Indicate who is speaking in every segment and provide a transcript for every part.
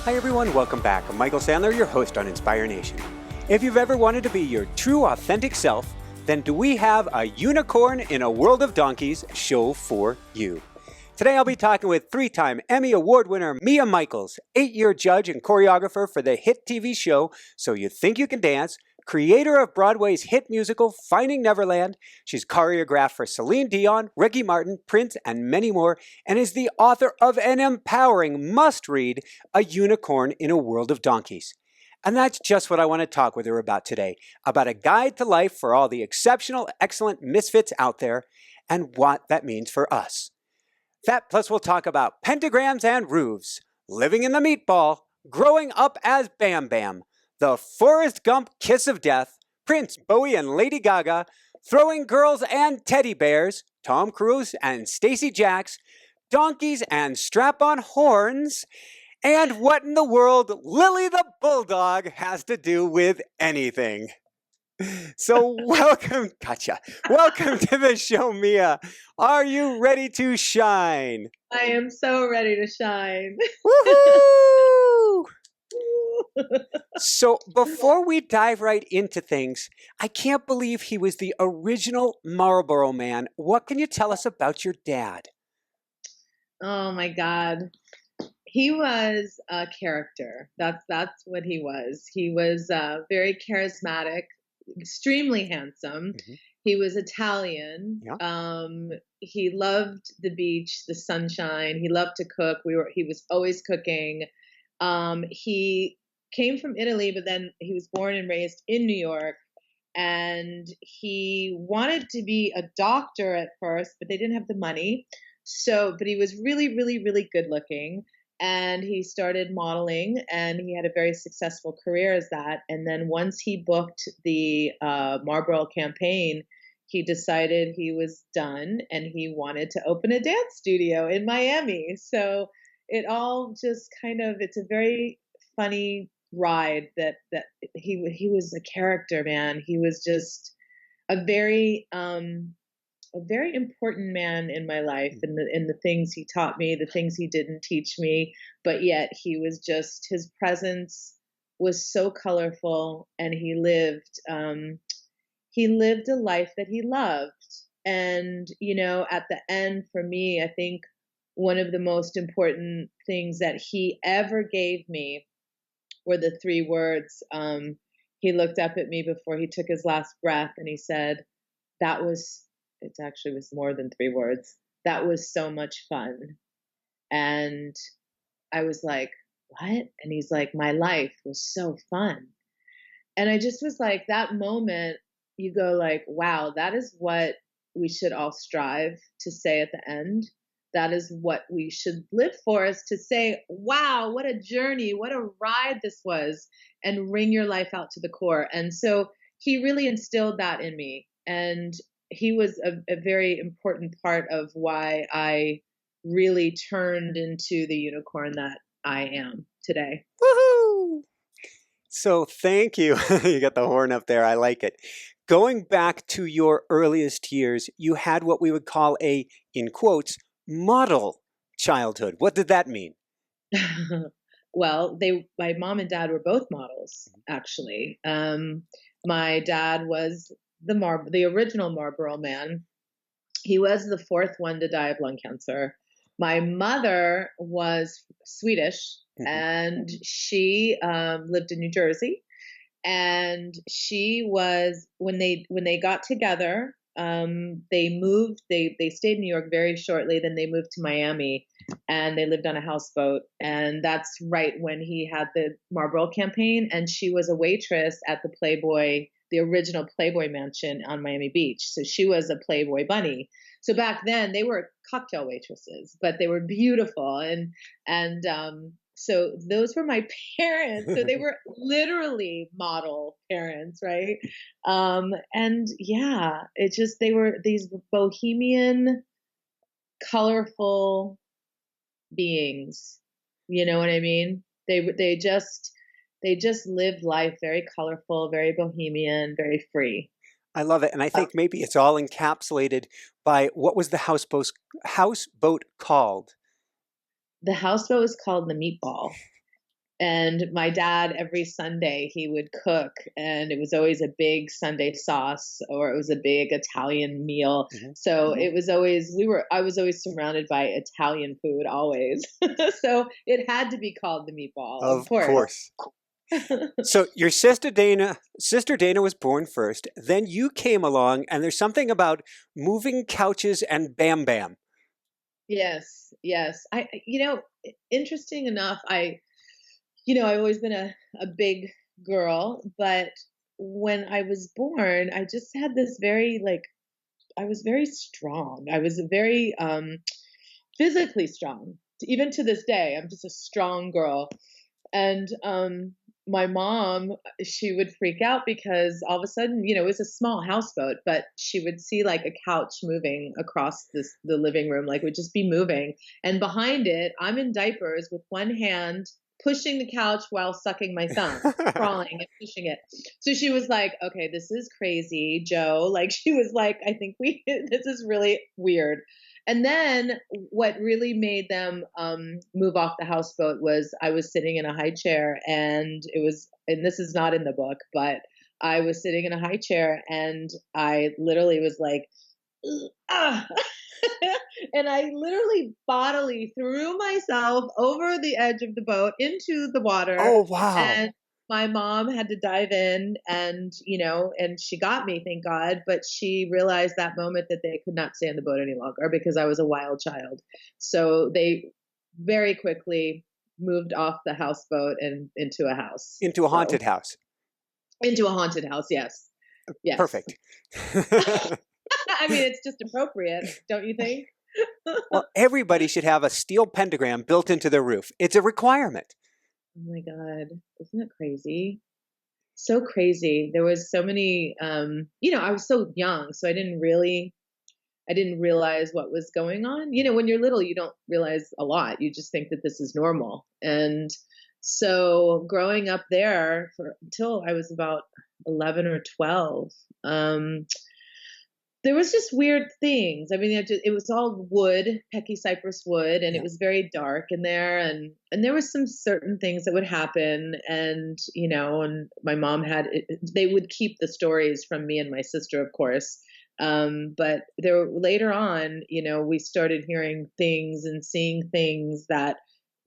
Speaker 1: Hi everyone, welcome back. I'm Michael Sandler, your host on Inspire Nation. If you've ever wanted to be your true authentic self, then do we have a unicorn in a world of donkeys show for you. Today I'll be talking with 3-time Emmy Award winner Mia Michaels, 8-year judge and choreographer for the hit TV show So You Think You Can Dance, creator of Broadway's hit musical Finding Neverland. She's choreographed for Celine Dion, Ricky Martin, Prince, and many more, and is the author of an empowering must-read, A Unicorn in a World of Donkeys. And that's just what I want to talk with her about today, about a guide to life for all the exceptional, excellent misfits out there, and what that means for us. That plus we'll talk about pentagrams and roofs, living in the meatball, growing up as Bam Bam, the Forrest Gump kiss of death, Prince, Bowie, and Lady Gaga, throwing girls and teddy bears, Tom Cruise and Stacey Jacks, donkeys and strap-on horns, and what in the world Lily the Bulldog has to do with anything. So welcome, gotcha. Welcome to the show, Mia. Are you ready to shine?
Speaker 2: I am so ready to shine.
Speaker 1: Woohoo! So before we dive right into things, I can't believe he was the original Marlboro Man. What can you tell us about your dad?
Speaker 2: Oh my God. He was a character. That's what he was. He was very charismatic, extremely handsome.
Speaker 1: Mm-hmm.
Speaker 2: He was Italian.
Speaker 1: Yeah.
Speaker 2: He loved the beach, the sunshine. He loved to cook. He was always cooking. He came from Italy, but then he was born and raised in New York. And he wanted to be a doctor at first, but they didn't have the money. But he was really, really, really good looking. And he started modeling, and he had a very successful career as that. And then once he booked the Marlboro campaign, he decided he was done, and he wanted to open a dance studio in Miami. So it all just it's a very funny ride that he was a character, man. He was just a very important man in my life, and the things he taught me, the things he didn't teach me, but yet his presence was so colorful, and he lived a life that he loved. And at the end, for me, I think one of the most important things that he ever gave me were the 3 words. He looked up at me before he took his last breath, and he said, it actually was more than 3 words. That was so much fun. And I was like, what? And he's like, my life was so fun. And I just was like, that moment, you go like, wow, that is what we should all strive to say at the end. That is what we should live for, is to say, wow, what a journey, what a ride this was, and wring your life out to the core. And so he really instilled that in me. And he was a very important part of why I really turned into the unicorn that I am today.
Speaker 1: Woohoo! So thank you. You got the horn up there. I like it. Going back to your earliest years, you had what we would call a, in quotes, model childhood. What did that mean?
Speaker 2: Well, my mom and dad were both models, actually. My dad was the original Marlboro Man. He was the 4th one to die of lung cancer. My mother was Swedish, and she lived in New Jersey. And she was, when they got together, they moved. They stayed in New York very shortly. Then they moved to Miami, and they lived on a houseboat. And that's right when he had the Marlboro campaign. And she was a waitress at the original Playboy mansion on Miami Beach. So she was a Playboy bunny. So back then they were cocktail waitresses, but they were beautiful. And so those were my parents. So they were literally model parents, right? And yeah, they were these bohemian, colorful beings. You know what I mean? They just lived life very colorful, very bohemian, very free.
Speaker 1: I love it. And I think maybe it's all encapsulated by, what was the houseboat called?
Speaker 2: The houseboat was called the Meatball. And my dad, every Sunday, he would cook, and it was always a big Sunday sauce, or it was a big Italian meal.
Speaker 1: Hmm.
Speaker 2: So it was always, I was always surrounded by Italian food, always. So it had to be called the meatball, of
Speaker 1: Of
Speaker 2: course.
Speaker 1: course. So your sister Dana was born first. Then you came along, and there's something about moving couches and Bam Bam.
Speaker 2: Yes, yes. Interesting enough, I've always been a big girl, but when I was born, I just had this very, like, I was very strong. I was very physically strong. Even to this day, I'm just a strong girl. And my mom, she would freak out because all of a sudden, it was a small houseboat, but she would see like a couch moving across the living room, like it would just be moving. And behind it, I'm in diapers with one hand pushing the couch while sucking my thumb, crawling and pushing it. So she was like, "Okay, this is crazy, Joe." Like she was like, "I think this is really weird." And then what really made them move off the houseboat was I was sitting in a high chair, and this is not in the book, but I was sitting in a high chair, and I literally was like, ah. And I literally bodily threw myself over the edge of the boat into the water.
Speaker 1: Oh, wow.
Speaker 2: And my mom had to dive in, and she got me, thank God. But she realized that moment that they could not stay on the boat any longer because I was a wild child. So they very quickly moved off the houseboat and into a house.
Speaker 1: Into a haunted house.
Speaker 2: Into a haunted house, yes. Yes.
Speaker 1: Perfect.
Speaker 2: I mean, it's just appropriate, don't you think?
Speaker 1: Well, everybody should have a steel pentagram built into their roof. It's a requirement.
Speaker 2: Oh my God. Isn't it crazy? So crazy. There was so many, I was so young, so I didn't realize what was going on. When you're little, you don't realize a lot. You just think that this is normal. And so growing up there until I was about 11 or 12, there was just weird things. I mean, it was all wood, Pecky cypress wood, and
Speaker 1: Yeah.
Speaker 2: it was very dark in there. And there was some certain things that would happen. And my mom they would keep the stories from me and my sister, of course. But later on, we started hearing things and seeing things that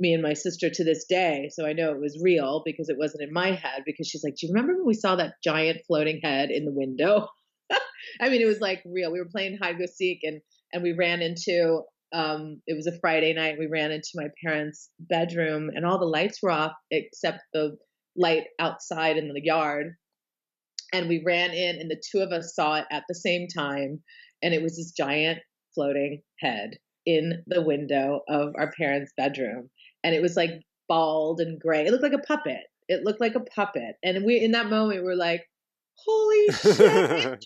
Speaker 2: me and my sister to this day. So I know it was real because it wasn't in my head, because she's like, "Do you remember when we saw that giant floating head in the window?" I mean, it was like real. We were playing hide go seek, and we ran into it was a Friday night. We ran into my parents' bedroom, and all the lights were off except the light outside in the yard. And we ran in, and the two of us saw it at the same time, and it was this giant floating head in the window of our parents' bedroom, and it was like bald and gray. It looked like a puppet. It looked like a puppet, and we in that moment were like, "Holy shit!"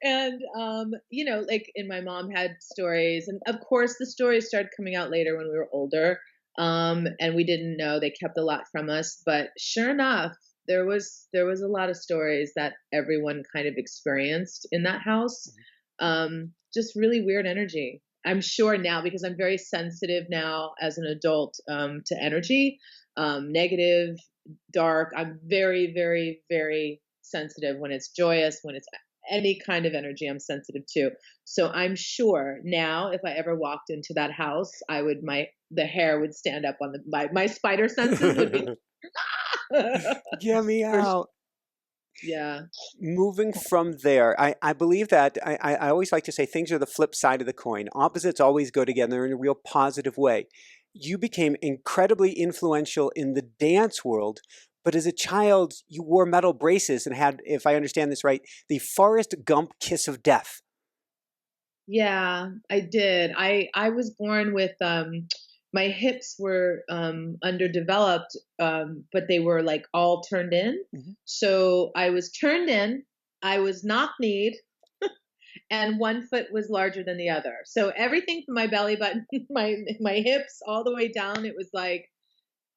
Speaker 2: And and my mom had stories, and of course the stories started coming out later when we were older, and we didn't know. They kept a lot from us, but sure enough, there was a lot of stories that everyone kind of experienced in that house. Just really weird energy. I'm sure now, because I'm very sensitive now as an adult, to energy, negative, dark. I'm very, very, very sensitive when it's joyous, when it's any kind of energy. I'm sensitive to. So I'm sure now, if I ever walked into that house, the hair would stand up on my spider senses would be.
Speaker 1: Get me out.
Speaker 2: Yeah.
Speaker 1: Moving from there, I believe that I always like to say things are the flip side of the coin. Opposites always go together in a real positive way. You became incredibly influential in the dance world, but as a child, you wore metal braces and had, if I understand this right, the Forrest Gump kiss of death.
Speaker 2: Yeah, I did. I was born with my hips were underdeveloped, but they were like all turned in.
Speaker 1: Mhm.
Speaker 2: So I was turned in, I was knock-kneed, and one foot was larger than the other. So everything from my belly button, my hips, all the way down, it was like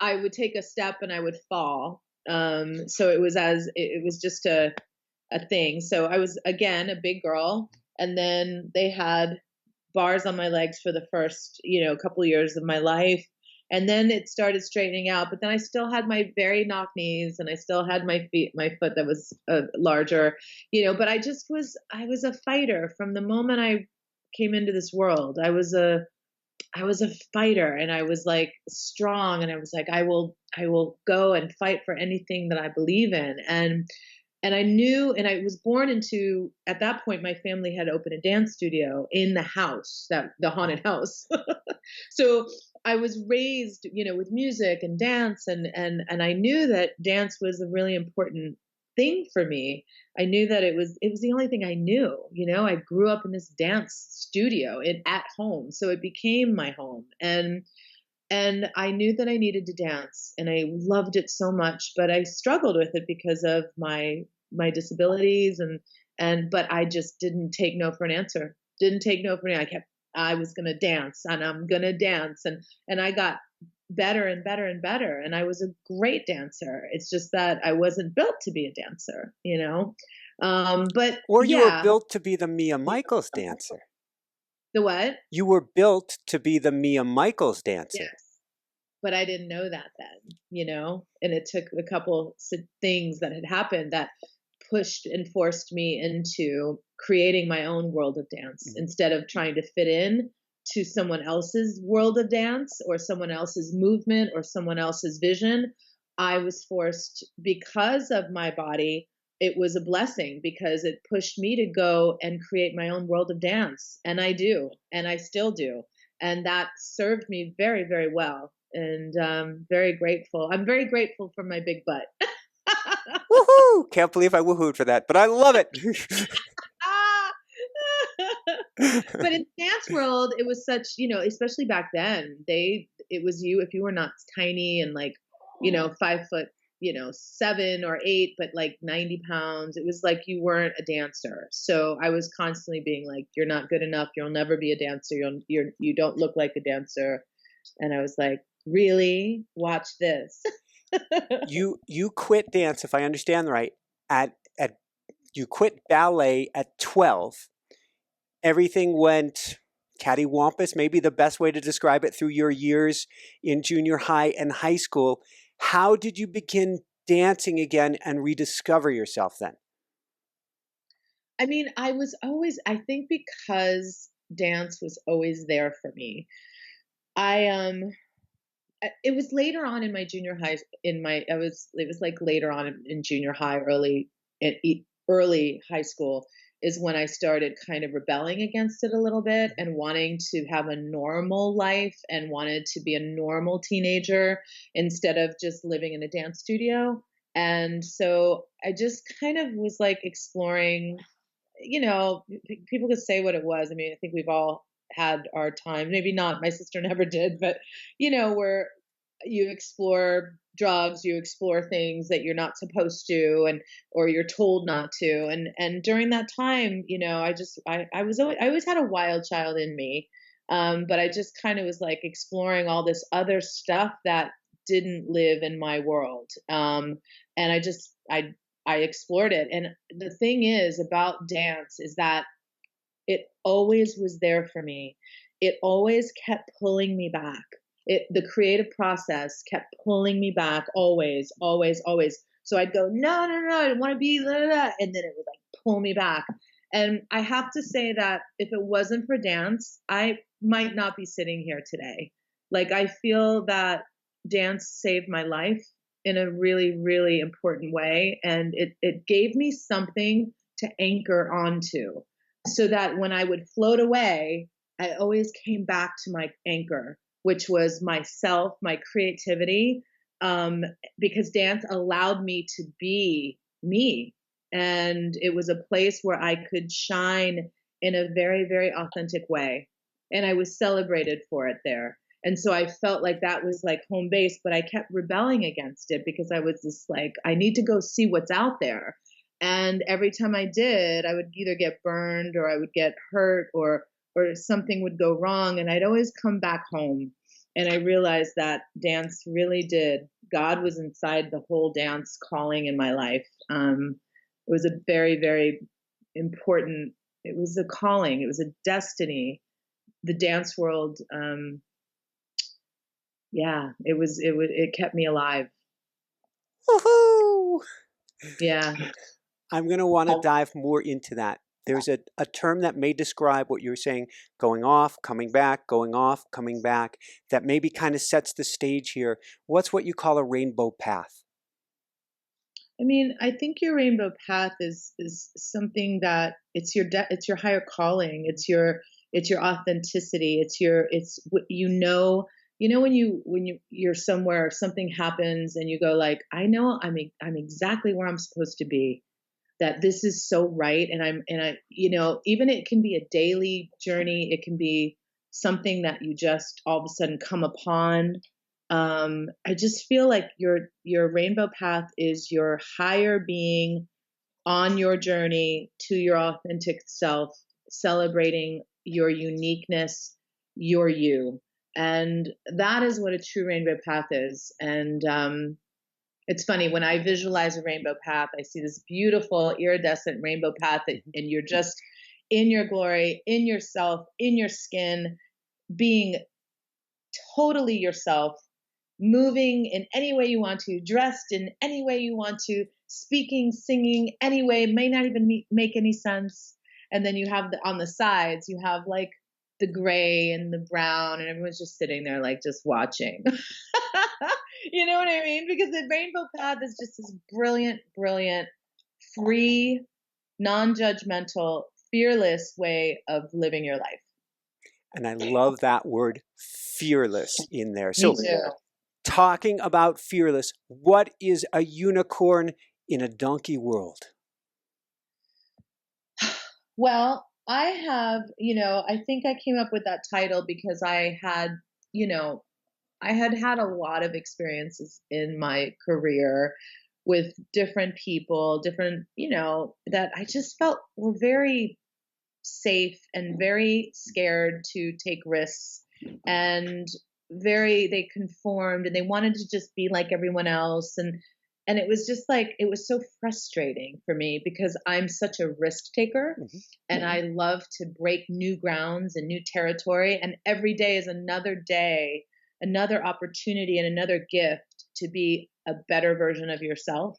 Speaker 2: I would take a step and I would fall. So it was just a thing. So I was, again, a big girl, and then they had bars on my legs for the first, couple of years of my life. And then it started straightening out, but then I still had my very knock knees, and I still had my foot that was larger, but I was a fighter from the moment I came into this world. I was a fighter, and I was like strong, and I was like, I will go and fight for anything that I believe in. And I knew, and I was born into, at that point, my family had opened a dance studio in the house, the haunted house. So I was raised, with music and dance, and I knew that dance was a really important thing for me. I knew that it was the only thing I knew. I grew up in this dance studio at home, so it became my home. And I knew that I needed to dance, and I loved it so much, but I struggled with it because of my disabilities, but I just didn't take no for an answer. Didn't take no for an answer. I was going to dance, and I'm going to dance, and I got better and better and better, and I was a great dancer. It's just that I wasn't built to be a dancer. But
Speaker 1: Or you were
Speaker 2: yeah,
Speaker 1: built to be the Mia Michaels dancer.
Speaker 2: the what?
Speaker 1: You were built to be the Mia Michaels dancer.
Speaker 2: Yes. But I didn't know that then. And it took a couple things that had happened that pushed and forced me into creating my own world of dance instead of trying to fit in to someone else's world of dance or someone else's movement or someone else's vision. I was forced, because of my body, it was a blessing because it pushed me to go and create my own world of dance. And I do, and I still do. And that served me very, very well. And very grateful. I'm very grateful for my big butt.
Speaker 1: Woohoo! Can't believe I woohooed for that, but I love it.
Speaker 2: But in the dance world, it was such, especially back then, it was if you were not tiny and like, 5', 7 or 8, but like 90 pounds, it was like you weren't a dancer. So I was constantly being like, you're not good enough. You'll never be a dancer. You don't look like a dancer. And I was like, really? Watch this.
Speaker 1: You quit dance, if I understand right, at you quit ballet at 12. Everything went cattywampus, maybe the best way to describe it, through your years in junior high and high school. How did you begin dancing again and rediscover yourself then?
Speaker 2: I mean, I think because dance was always there for me. It was later on in my junior high, it was like later on in junior high, early high school is when I started kind of rebelling against it a little bit and wanting to have a normal life and wanted to be a normal teenager instead of just living in a dance studio. And so I just kind of was like exploring, people could say what it was. I mean, I think we've all had our time, maybe not, my sister never did, but where you explore drugs, you explore things that you're not supposed to, or you're told not to. And during that time, I always had a wild child in me. But I just kind of was like exploring all this other stuff that didn't live in my world. And I explored it. And the thing is about dance is that it always was there for me. It always kept pulling me back. The creative process kept pulling me back, always, always, always. So I'd go, no, no, no, I don't want to be, blah, blah, blah, and then it would like pull me back. And I have to say that if it wasn't for dance, I might not be sitting here today. Like, I feel that dance saved my life in a really, really important way. And it gave me something to anchor onto so that when I would float away, I always came back to my anchor, which was myself, my creativity, because dance allowed me to be me. And it was a place where I could shine in a very, very authentic way. And I was celebrated for it there. And so I felt like that was like home base, but I kept rebelling against it because I was just like, I need to go see what's out there. And every time I did, I would either get burned or I would get hurt or something would go wrong. And I'd always come back home. And I realized that dance really did. God was inside the whole dance calling in my life. It was a very, very important, it was a calling. It was a destiny. The dance world Yeah, it kept me alive.
Speaker 1: Woohoo!
Speaker 2: Yeah.
Speaker 1: I'm going to want to dive more into that. There's a term that may describe what you're saying, going off, coming back, going off, coming back, that maybe kind of sets the stage here. What's what you call a rainbow path?
Speaker 2: I mean, I think your rainbow path is something that it's your higher calling. It's your authenticity. It's what you know when you're somewhere, something happens and you go like, I know I'm exactly where I'm supposed to be. That this is so right, and I even it can be a daily journey. It can be something that you just all of a sudden come upon. I just feel like your rainbow path is your higher being on your journey to your authentic self, celebrating your uniqueness, your you. And that is what a true rainbow path is. And it's funny when I visualize a rainbow path, I see this beautiful iridescent rainbow path and you're just in your glory, in yourself, in your skin, being totally yourself, moving in any way you want to, dressed in any way you want to, speaking, singing any way, may not even make any sense. And then you have on the sides, you have like the gray and the brown, and everyone's just sitting there like just watching. You know what I mean? Because the rainbow path is just this brilliant, brilliant, free, non-judgmental, fearless way of living your life.
Speaker 1: And I love that word fearless in there.
Speaker 2: Me
Speaker 1: So
Speaker 2: too.
Speaker 1: talking about fearless, what is a unicorn in a donkey world?
Speaker 2: Well, I have, I think I came up with that title because you know, I had a lot of experiences in my career with different people, different, that I just felt were very safe and very scared to take risks and they conformed and they wanted to just be like everyone else, and it was just like it was so frustrating for me because I'm such a risk taker.
Speaker 1: Mm-hmm.
Speaker 2: And I love to break new grounds and new territory, and every day is another day, another opportunity and another gift to be a better version of yourself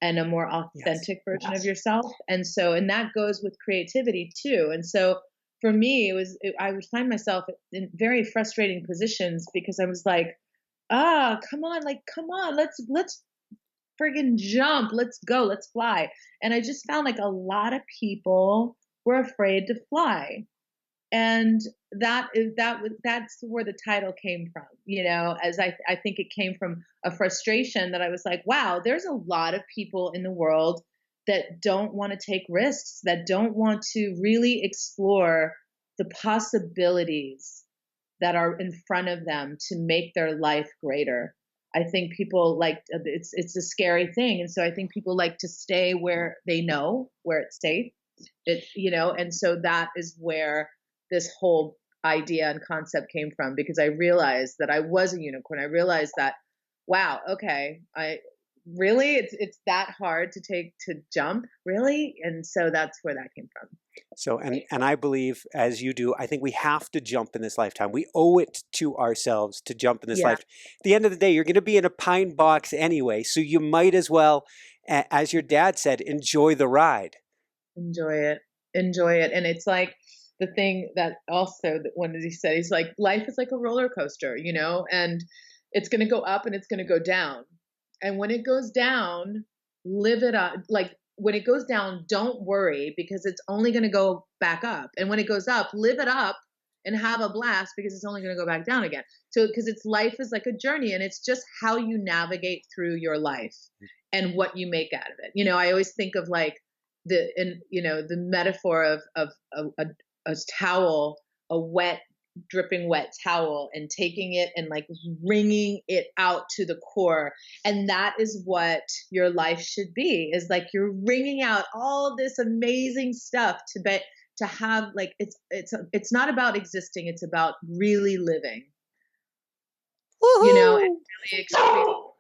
Speaker 2: and a more authentic version of yourself. And so, and that goes with creativity too. And so for me, I would find myself in very frustrating positions because I was like, come on, let's friggin' jump. Let's go. Let's fly. And I just found like a lot of people were afraid to fly. And that's where the title came from, as I think it came from a frustration that I was like, wow, there's a lot of people in the world that don't want to take risks, that don't want to really explore the possibilities that are in front of them to make their life greater. I think people like it's a scary thing, and so I think people like to stay where they know, where it's safe. And so that is where this whole idea and concept came from, because I realized that I was a unicorn. I realized that, wow, okay, it's that hard to jump, really, and so that's where that came from.
Speaker 1: So, and I believe, as you do, I think we have to jump in this lifetime. We owe it to ourselves to jump in this life. At the end of the day, you're going to be in a pine box anyway, so you might as well, as your dad said, enjoy the ride.
Speaker 2: Enjoy it. And it's like the thing that also, when he said, he's like, life is like a roller coaster, and it's going to go up and it's going to go down. And when it goes down, live it up. Like when it goes down, don't worry, because it's only going to go back up. And when it goes up, live it up and have a blast, because it's only going to go back down again. So, because life is like a journey, and it's just how you navigate through your life and what you make out of it. I always think of like the metaphor of a towel, a dripping wet towel, and taking it and like wringing it out to the core. And that is what your life should be, is like you're wringing out all of this amazing stuff to have like, it's not about existing. It's about really living.
Speaker 1: Woohoo!
Speaker 2: And really experiencing.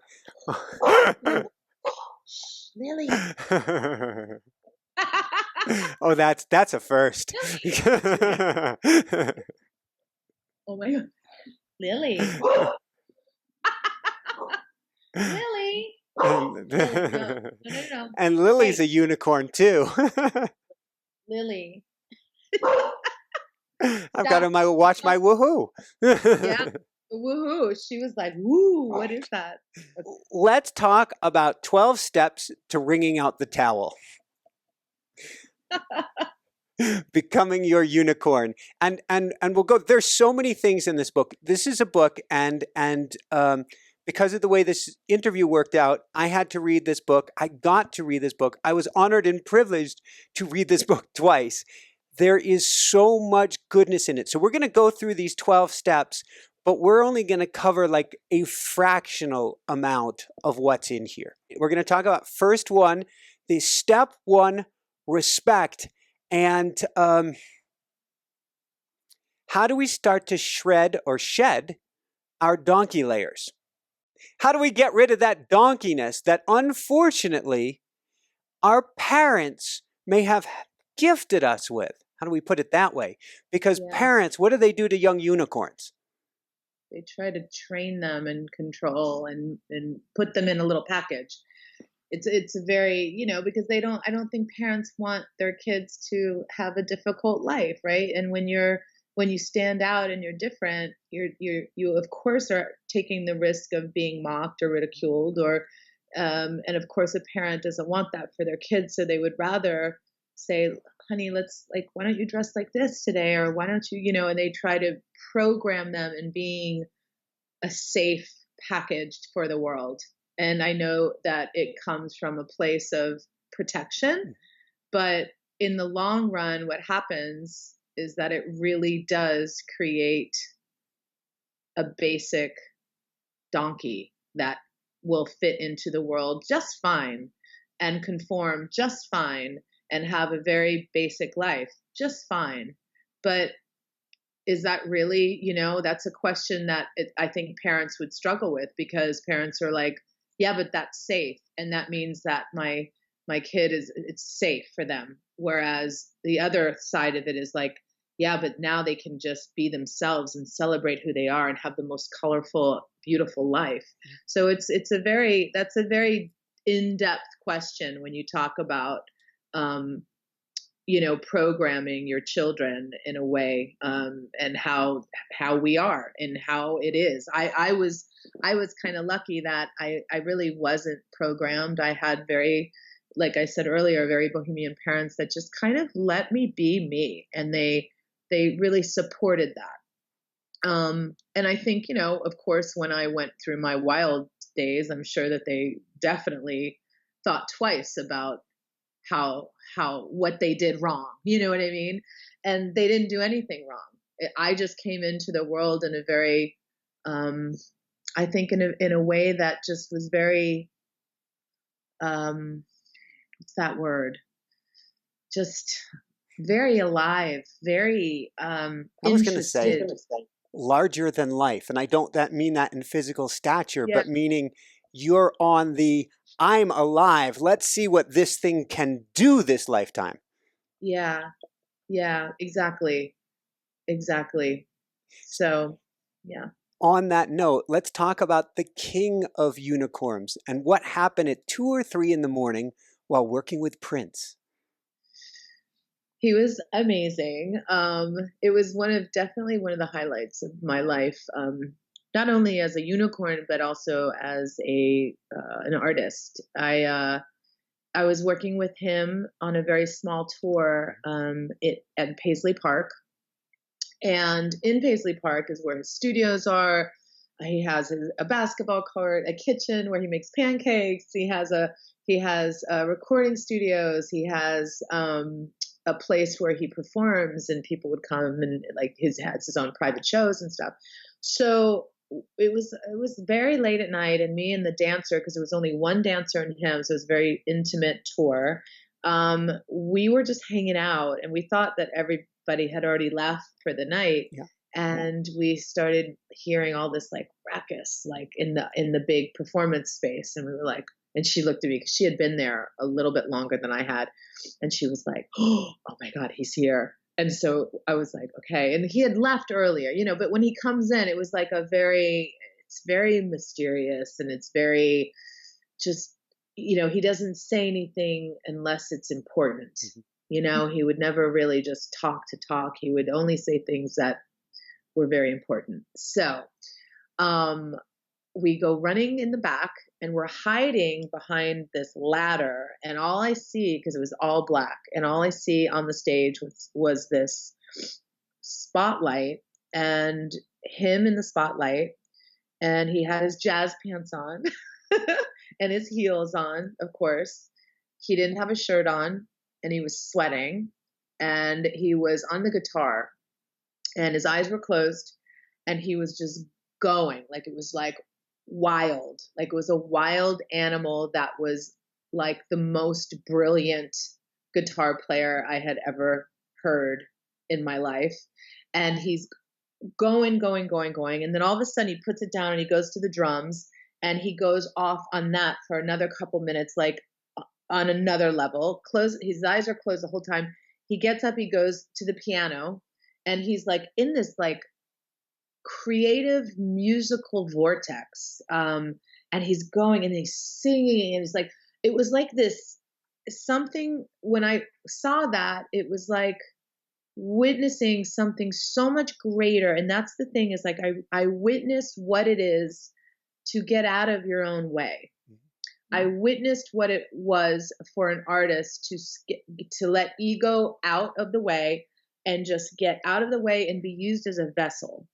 Speaker 2: Lily.
Speaker 1: Oh, that's a first.
Speaker 2: Oh my God, Lily. Lily.
Speaker 1: And,
Speaker 2: Lily, no.
Speaker 1: and Lily's
Speaker 2: Hey,
Speaker 1: a unicorn too.
Speaker 2: Lily.
Speaker 1: I've got
Speaker 2: Stop.
Speaker 1: to watch my
Speaker 2: Stop.
Speaker 1: woohoo.
Speaker 2: Yeah. Woohoo. She was like, woo, what is that?
Speaker 1: Let's talk about 12 steps to wringing out the towel. Becoming your unicorn. And we'll go, there's so many things in this book. This is a book, and because of the way this interview worked out, I had to read this book. I got to read this book. I was honored and privileged to read this book twice. There is so much goodness in it. So we're going to go through these 12 steps, but we're only going to cover like a fractional amount of what's in here. We're going to talk about first one, the step one, respect. And how do we start to shred or shed our donkey layers? How do we get rid of that donkeyness that unfortunately our parents may have gifted us with? How do we put it that way? Because parents, what do they do to young unicorns?
Speaker 2: They try to train them and control and put them in a little package. It's a very, because I don't think parents want their kids to have a difficult life, right? And when you stand out and you're different, you of course are taking the risk of being mocked or ridiculed, or and of course a parent doesn't want that for their kids, so they would rather say, honey, why don't you dress like this today, or why don't you, and they try to program them in being a safe package for the world. And I know that it comes from a place of protection, but in the long run, what happens is that it really does create a basic donkey that will fit into the world just fine and conform just fine and have a very basic life just fine. But is that really, that's a question that I think parents would struggle with, because parents are like, yeah, but that's safe. And that means that my kid it's safe for them. Whereas the other side of it is like, yeah, but now they can just be themselves and celebrate who they are and have the most colorful, beautiful life. So that's a very in-depth question when you talk about, programming your children in a way, and how we are and how it is. I was kind of lucky that I really wasn't programmed. I had very, like I said earlier, very bohemian parents that just kind of let me be me, and they really supported that. And I think, of course, when I went through my wild days, I'm sure that they definitely thought twice about what they did wrong. You know what I mean? And they didn't do anything wrong. I just came into the world in a very, I think in a way that just was very, what's that word? Just very alive, very
Speaker 1: I was going to say
Speaker 2: interested.
Speaker 1: larger than life. And I don't mean that in physical stature, but meaning you're on the I'm alive. Let's see what this thing can do this lifetime.
Speaker 2: Yeah, exactly. So, yeah.
Speaker 1: On that note, let's talk about the king of unicorns and what happened at 2 or 3 in the morning while working with Prince.
Speaker 2: He was amazing. It was definitely one of the highlights of my life. Not only as a unicorn, but also as an artist. I was working with him on a very small tour at Paisley Park, and in Paisley Park is where his studios are. He has a basketball court, a kitchen where he makes pancakes. He has recording studios. He has a place where he performs, and people would come and has his own private shows and stuff. So it was very late at night, and me and the dancer, because there was only one dancer and him, so it was a very intimate tour. We were just hanging out, and we thought that everybody had already left for the night. Yeah. And we started hearing all this ruckus, in the big performance space, and we were like, and she looked at me because she had been there a little bit longer than I had, and she was like, "Oh my God, he's here!" And so I was like, "Okay." And he had left earlier, but when he comes in, it was like a very it's very mysterious, and it's very just, he doesn't say anything unless it's important.
Speaker 1: Mhm.
Speaker 2: He would never really just talk to talk. He would only say things that were very important. So, um, we go running in the back, and we're hiding behind this ladder, and all I see, because it was all black, and all I see on the stage was this spotlight, and him in the spotlight, and he had his jazz pants on and his heels on, of course. He didn't have a shirt on, and he was sweating, and he was on the guitar, and his eyes were closed, and he was just going, like it was like wild, like it was a wild animal that was like the most brilliant guitar player I had ever heard in my life. And he's going, going, going, going, and then all of a sudden he puts it down and he goes to the drums, and he goes off on that for another couple minutes, like on another level. His eyes are closed the whole time. He gets up, he goes to the piano, and he's like in this like creative musical vortex. And he's going and he's singing, and it's like, it was like this something. When I saw that, it was like witnessing something so much greater. And that's the thing, is like I witnessed what it is to get out of your own way. I witnessed what it was for an artist to let ego out of the way and just get out of the way and be used as a vessel.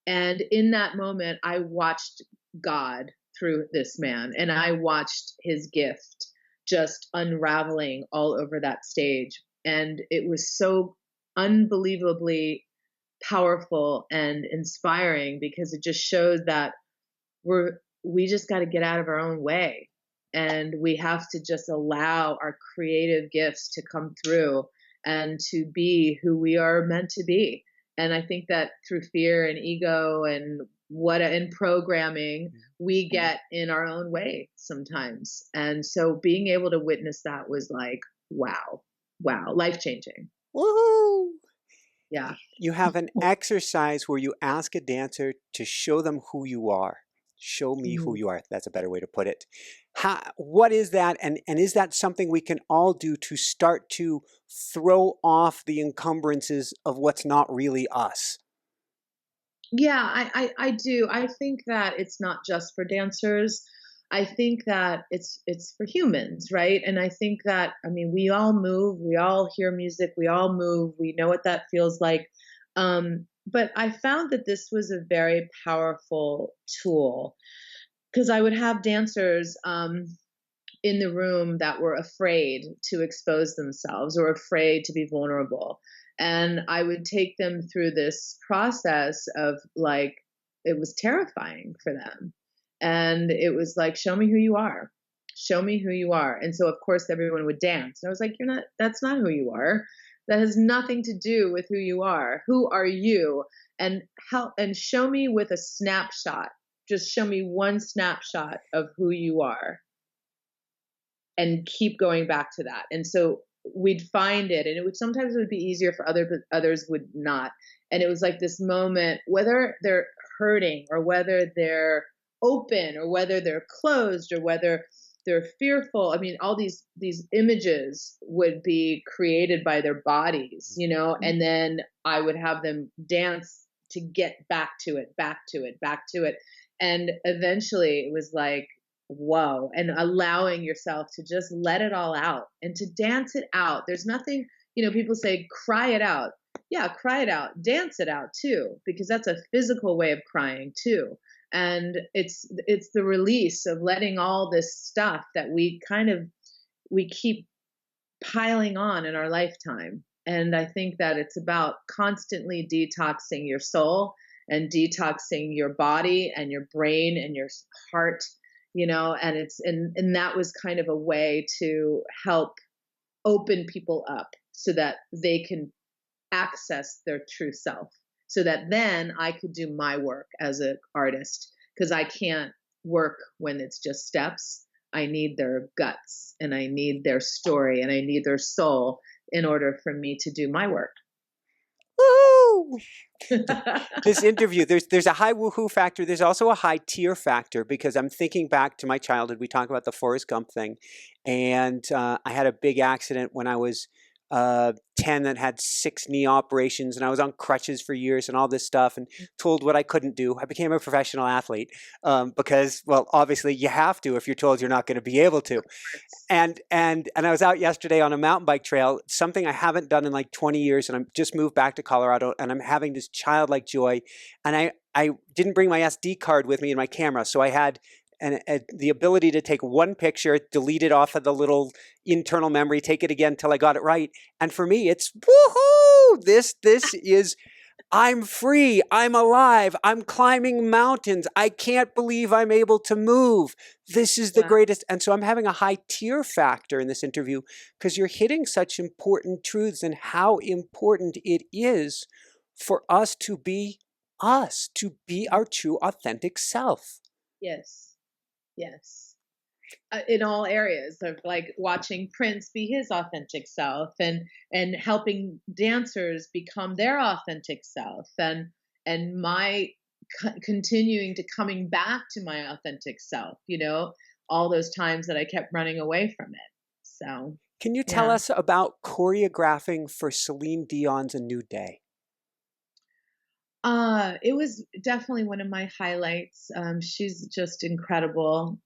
Speaker 2: And in that moment, I watched God through this man, and I watched his gift just unraveling all over that stage. And it was so unbelievably powerful and inspiring, because it just showed that we just got to get out of our own way, and we have to just allow our creative gifts to come through and to be who we are meant to be. And I think that through fear and ego and programming, we get in our own way sometimes. And so being able to witness that was like, wow, life changing.
Speaker 1: Woohoo!
Speaker 2: Yeah.
Speaker 1: You have an exercise where you ask a dancer to show them who you are. Show me who you are. That's a better way to put it. What is that? And is that something we can all do to start to throw off the encumbrances of what's not really us?
Speaker 2: Yeah, I do. I think that it's not just for dancers. I think that it's for humans, right? And I think that, I mean, we all move, we all hear music, we all move, we know what that feels like. But I found that this was a very powerful tool, because I would have dancers in the room that were afraid to expose themselves or afraid to be vulnerable. And I would take them through this process of like, it was terrifying for them. And it was like, show me who you are. Show me who you are. And so, of course, everyone would dance. And I was like, that's not who you are. That has nothing to do with who you are. Who are you? And show me with a snapshot. Just show me one snapshot of who you are, and keep going back to that. And so we'd find it, and sometimes it would be easier for others would not. And it was like this moment, whether they're hurting or whether they're open or whether they're closed or whether they're fearful. I mean, all these images would be created by their bodies, and then I would have them dance to get back to it, back to it, back to it. And eventually it was like, whoa, and allowing yourself to just let it all out and to dance it out. There's nothing, people say, cry it out. Yeah, cry it out. Dance it out too, because that's a physical way of crying too. And it's the release of letting all this stuff that we keep piling on in our lifetime. And I think that it's about constantly detoxing your soul and detoxing your body and your brain and your heart, and that was kind of a way to help open people up so that they can access their true self, so that then I could do my work as an artist, because I can't work when it's just steps. I need their guts, and I need their story, and I need their soul in order for me to do my work.
Speaker 1: Woo! Woohoo! This interview, there's a high woohoo factor. There's also a high tear factor because I'm thinking back to my childhood. We talk about the Forrest Gump thing, and I had a big accident when I was 10 that had 6 knee operations, and I was on crutches for years and all this stuff, and told what I couldn't do. I became a professional athlete because, well, obviously you have to if you're told you're not going to be able to. And I was out yesterday on a mountain bike trail, something I haven't done in like 20 years, and I'm just moved back to Colorado, and I'm having this childlike joy. And I didn't bring my SD card with me in my camera, so I had the ability to take one picture, delete it off of the little internal memory, take it again till I got it right. And for me, it's woohoo! This is. I'm free. I'm alive. I'm climbing mountains. I can't believe I'm able to move. This is the
Speaker 2: Wow.
Speaker 1: greatest. And so I'm having a high tear factor in this interview because you're hitting such important truths and how important it is for us, to be our true, authentic self.
Speaker 2: Yes. Yes. In all areas of like watching Prince be his authentic self, and helping dancers become their authentic self, and my continuing to coming back to my authentic self, all those times that I kept running away from it. So
Speaker 1: Can you tell
Speaker 2: yeah.
Speaker 1: us about choreographing for Celine Dion's A New Day?
Speaker 2: It was definitely one of my highlights. She's just incredible.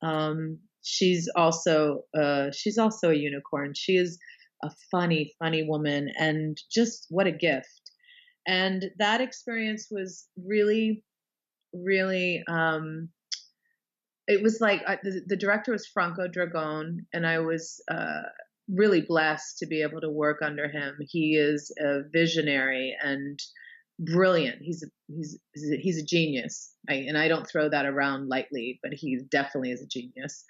Speaker 2: She's also a unicorn. She is a funny, funny woman, and just what a gift. And that experience was really, really. It was like the director was Franco Dragone, and I was really blessed to be able to work under him. He is a visionary and brilliant. He's a genius, and I don't throw that around lightly, but he definitely is a genius.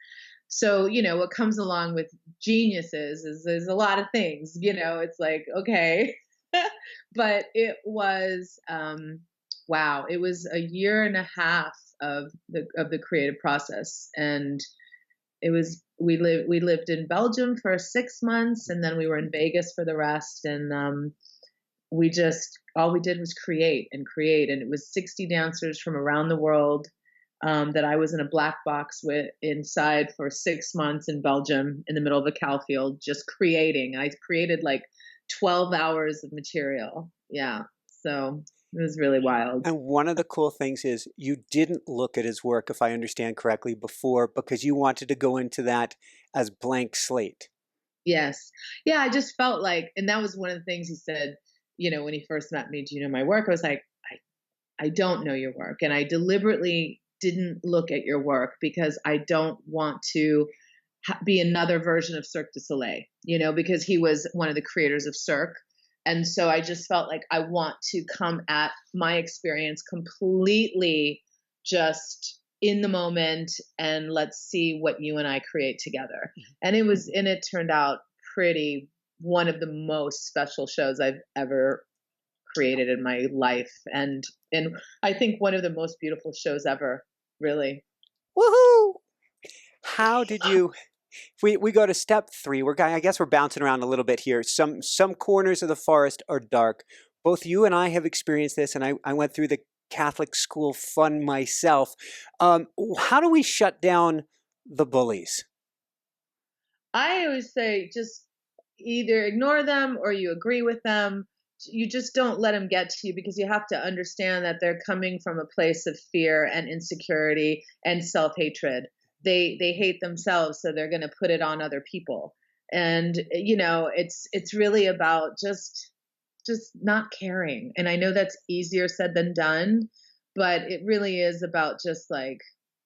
Speaker 2: So what comes along with geniuses is a lot of things. It's like, okay, but it was wow. It was a year and a half of the creative process, and it was we lived in Belgium for 6 months, and then we were in Vegas for the rest, and we just all we did was create and create, and it was 60 dancers from around the world that I was in a black box with inside for 6 months in Belgium in the middle of a cow field, just creating. I created like 12 hours of material. Yeah, so it was really wild.
Speaker 1: And one of the cool things is you didn't look at his work, if I understand correctly, before because you wanted to go into that as blank slate.
Speaker 2: Yes, yeah, I just felt like, and that was one of the things he said. When he first met me, do you know my work? I was like, I don't know your work. And I deliberately didn't look at your work because I don't want to be another version of Cirque du Soleil, because he was one of the creators of Cirque. And so I just felt like I want to come at my experience completely just in the moment, and let's see what you and I create together. And it turned out pretty, one of the most special shows I've ever created in my life, and I think one of the most beautiful shows ever, really.
Speaker 1: Woohoo! How did you? We go to step 3. I guess we're bouncing around a little bit here. Some corners of the forest are dark. Both you and I have experienced this, and I went through the Catholic school fun myself. How do we shut down the bullies?
Speaker 2: I always say just either ignore them or you agree with them. You just don't let them get to you, because you have to understand that they're coming from a place of fear and insecurity and self-hatred. They hate themselves, so they're going to put it on other people. And it's really about just not caring. And I know that's easier said than done, but it really is about just like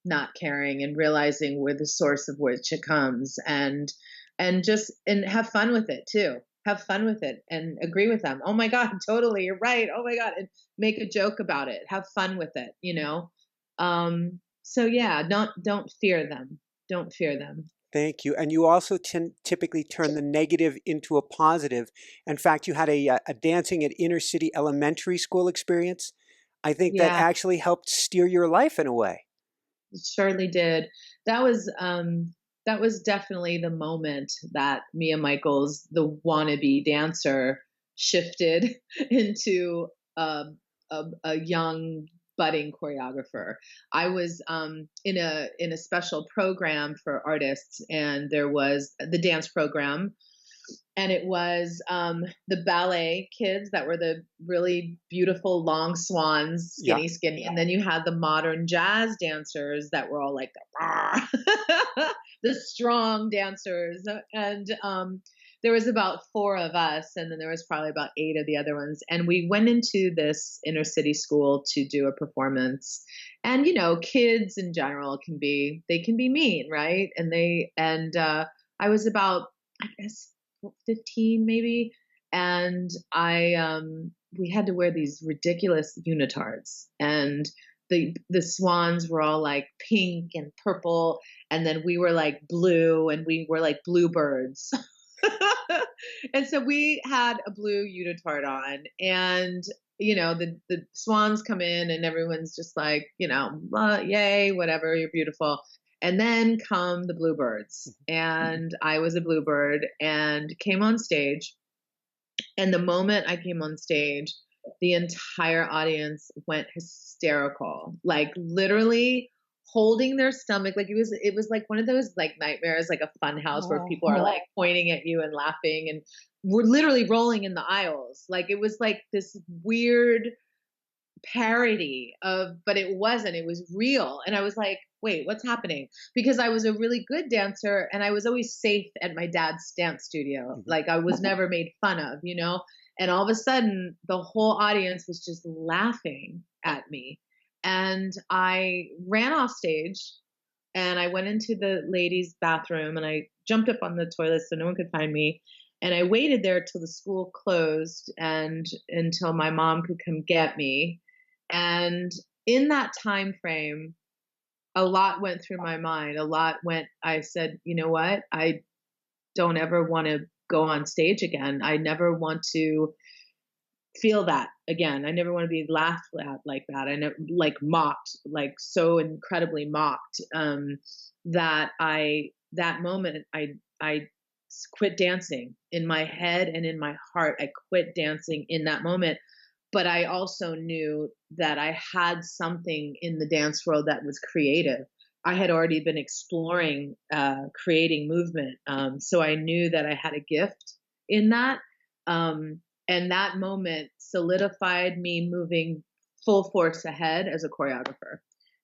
Speaker 2: not caring and realizing where the source of which it comes, and have fun with it too. Have fun with it and agree with them. Oh my God, totally, you're right. Oh my God, and make a joke about it. Have fun with it. So yeah, don't fear them. Don't fear them.
Speaker 1: Thank you. And you also typically turn the negative into a positive. In fact, you had a dancing at inner city elementary school experience. I think that
Speaker 2: Yeah,
Speaker 1: actually helped steer your life in a way.
Speaker 2: it surely did. That was definitely the moment that Mia Michaels, the wannabe dancer, shifted into a, a young budding choreographer. I was in a special program for artists, and there was the dance program, and it was the ballet kids that were the really beautiful long swans,
Speaker 1: Yeah.
Speaker 2: skinny, and then you had the modern jazz dancers that were all like the strong dancers, and there was about four of us, and then there was probably about eight of the other ones, and we went into this inner city school to do a performance. And kids in general can be mean, right? And I was about, I guess, 15 maybe, and we had to wear these ridiculous unitards, and the swans were all like pink and purple, and then we were like blue, and we were like bluebirds. And so we had a blue unitard on, and the swans come in, and everyone's just like, yay, whatever, you're beautiful. And then come the bluebirds, and I was a bluebird and came on stage. And the moment I came on stage, the entire audience went hysterical, like literally holding their stomach. Like it was like one of those like nightmares, like a fun house where people are like pointing at you and laughing, and we're literally rolling in the aisles. Like it was like this weird parody of, but it wasn't, it was real. And I was like, wait, what's happening? Because I was a really good dancer, and I was always safe at my dad's dance studio. Like I was never made fun of, and all of a sudden the whole audience was just laughing at me. And I ran off stage, and I went into the ladies' bathroom, and I jumped up on the toilet so no one could find me. And I waited there till the school closed and until my mom could come get me. And in that time frame, a lot went through my mind. I said, you know what? I don't ever want to go on stage again. I never want to feel that again. I never want to be laughed at like that. I never, like, mocked, like so incredibly mocked, that moment, I quit dancing in my head and in my heart. I quit dancing in that moment. But I also knew that I had something in the dance world that was creative. I had already been exploring creating movement. So I knew that I had a gift in that. And that moment solidified me moving full force ahead as a choreographer,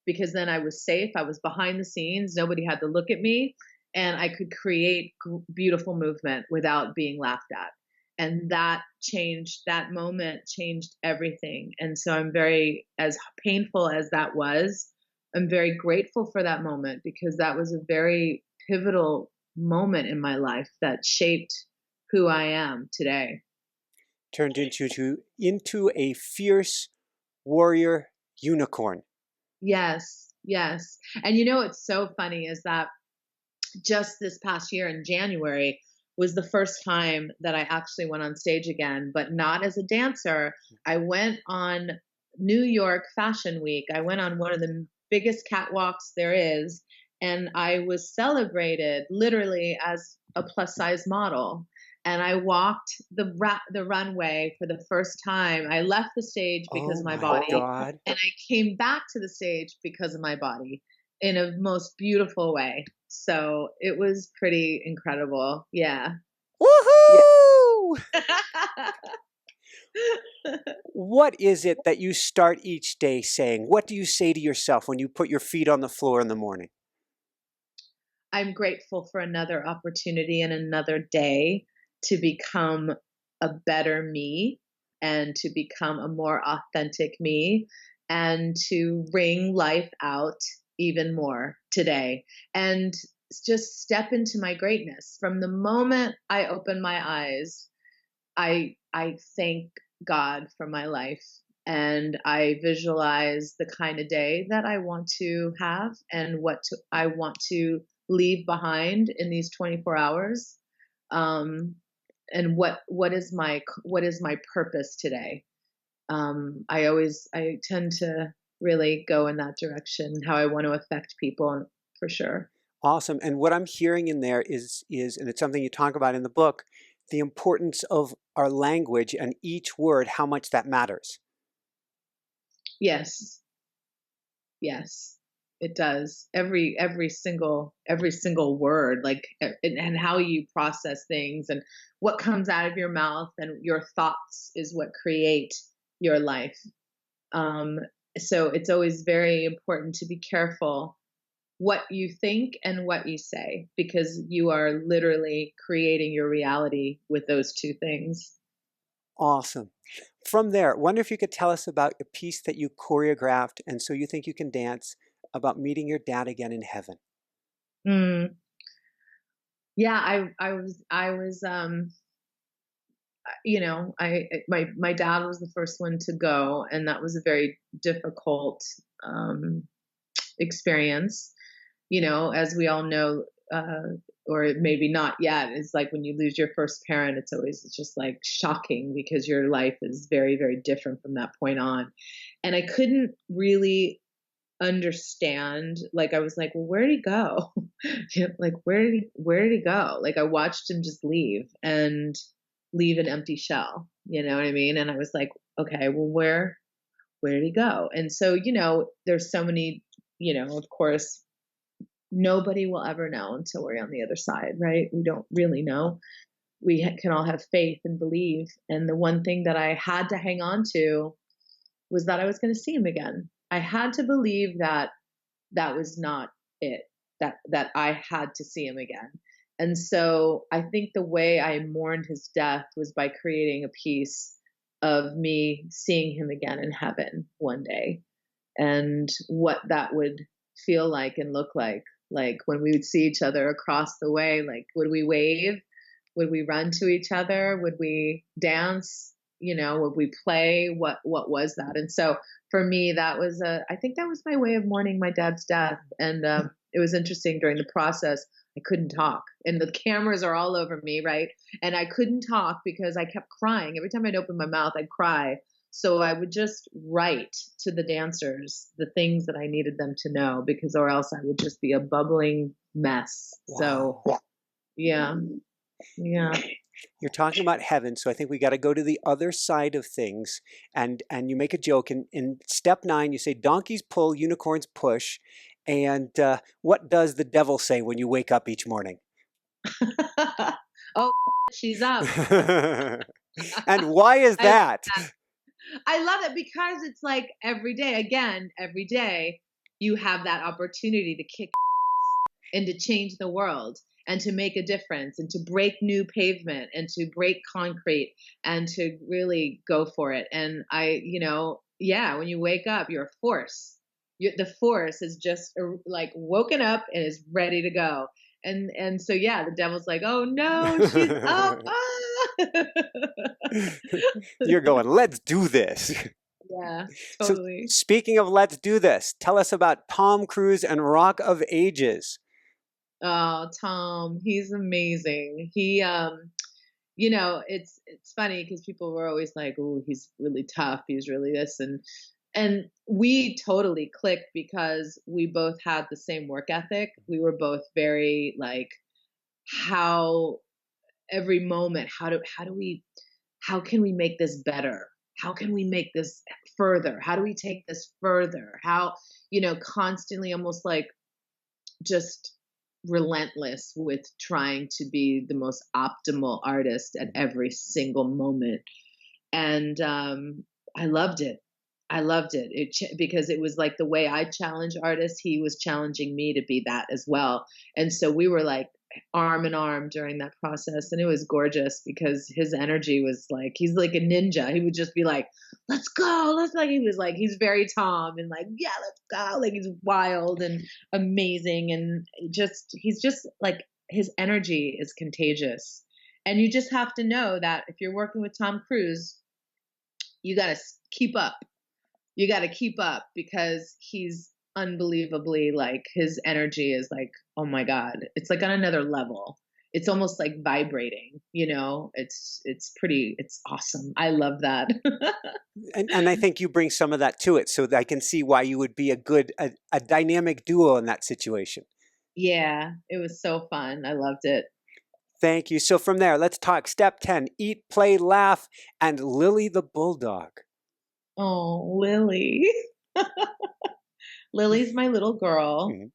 Speaker 2: because then I was safe. I was behind the scenes. Nobody had to look at me, and I could create beautiful movement without being laughed at. And that moment changed everything. And so I'm as painful as that was, I'm very grateful for that moment, because that was a very pivotal moment in my life that shaped who I am today.
Speaker 1: Turned into a fierce warrior unicorn.
Speaker 2: Yes, yes. And what's so funny is that just this past year in January was the first time that I actually went on stage again, but not as a dancer. I went on New York Fashion Week. I went on one of the biggest catwalks there is, and I was celebrated literally as a plus size model. And I walked the runway for the first time. I left the stage because of my body,
Speaker 1: God.
Speaker 2: and I came back to the stage because of my body in a most beautiful way. So it was pretty incredible. Yeah.
Speaker 1: Woohoo!
Speaker 2: Yeah.
Speaker 1: What is it that you start each day saying? What do you say to yourself when you put your feet on the floor in the morning?
Speaker 2: I'm grateful for another opportunity and another day to become a better me, and to become a more authentic me, and to ring life out even more today, and just step into my greatness. From the moment I open my eyes, I thank God for my life, and I visualize the kind of day that I want to have, and I want to leave behind in these 24 hours. And what is my purpose today? I tend to really go in that direction, how I want to affect people, for sure.
Speaker 1: Awesome. And what I'm hearing in there is, and it's something you talk about in the book, the importance of our language and each word, how much that matters.
Speaker 2: Yes. Yes, it does. Every single word, like, and how you process things and what comes out of your mouth and your thoughts is what create your life. Um, so it's always very important to be careful what you think and what you say because you are literally creating your reality with those two things.
Speaker 1: Awesome. From there, wonder if you could tell us about a piece that you choreographed and so you think you can dance about meeting your dad again in heaven.
Speaker 2: Mm. Yeah, I was you know, my dad was the first one to go, and that was a very difficult um, experience. You know, as we all know, or maybe not yet, it's like when you lose your first parent, it's just like shocking because your life is very, very different from that point on. And I couldn't really understand. Like I was like, well, where did he go? You know, like where did he go? Like I watched him just leave and leave an empty shell. You know what I mean? And I was like, okay, well, where did he go? And so, you know, there's so many, you know, of course, nobody will ever know until we're on the other side, right? We don't really know. We can all have faith and believe. And the one thing that I had to hang on to was that I was going to see him again. I had to believe that that was not it, that I had to see him again. And so I think the way I mourned his death was by creating a piece of me seeing him again in heaven one day and what that would feel like and look like when we would see each other across the way. Like would we wave, would we run to each other, would we dance, you know, would we play, what was that? And so for me that was I think that was my way of mourning my dad's death. And it was interesting during the process. I couldn't talk and the cameras are all over me, right? And I couldn't talk because I kept crying every time I'd open my mouth. I'd cry. So I would just write to the dancers the things that I needed them to know because or else I would just be a bubbling mess.
Speaker 1: Wow.
Speaker 2: So yeah. Yeah.
Speaker 1: You're talking about heaven, so I think we got to go to the other side of things. And you make a joke in step 9. You say donkeys pull, unicorns push. And what does the devil say when you wake up each morning?
Speaker 2: Oh, she's up.
Speaker 1: And why is
Speaker 2: I love
Speaker 1: that?
Speaker 2: that. I love it because it's like every day, again, every day, you have that opportunity to kick and to change the world and to make a difference and to break new pavement and to break concrete and to really go for it. And you know, yeah, when you wake up, you're a force. The force is just like woken up and is ready to go. And so yeah, the devil's like, oh no, she's up. Ah!
Speaker 1: You're going, let's do this.
Speaker 2: Yeah,
Speaker 1: So
Speaker 2: totally.
Speaker 1: speaking of let's do this, tell us about Tom Cruise and Rock of Ages.
Speaker 2: Oh, Tom, he's amazing. He you know, it's funny because people were always like, "Oh, he's really tough. He's really this," and we totally clicked because we both had the same work ethic. We were both very like, how every moment, how can we make this better? How can we make this further? How do we take this further? How, you know, constantly almost like just relentless with trying to be the most optimal artist at every single moment. And I loved it. I loved it. Because it was like the way I challenge artists, he was challenging me to be that as well. And so we were like arm in arm during that process. And it was gorgeous because his energy was like, he's like a ninja. He would just be like, let's go. Let's like, he was like, he's very Tom and like, yeah, let's go. Like he's wild and amazing. And he's just like, his energy is contagious. And you just have to know that if you're working with Tom Cruise, you got to keep up. You got to keep up because he's unbelievably like his energy is like, oh my God, it's like on another level. It's almost like vibrating, you know, it's awesome. I love that.
Speaker 1: And I think you bring some of that to it, so that I can see why you would be a dynamic duo in that situation.
Speaker 2: Yeah, it was so fun. I loved it.
Speaker 1: Thank you. So from there, let's talk step 10, eat, play, laugh, and Lily the Bulldog.
Speaker 2: Oh, Lily. Lily's my little girl.
Speaker 1: Mhm.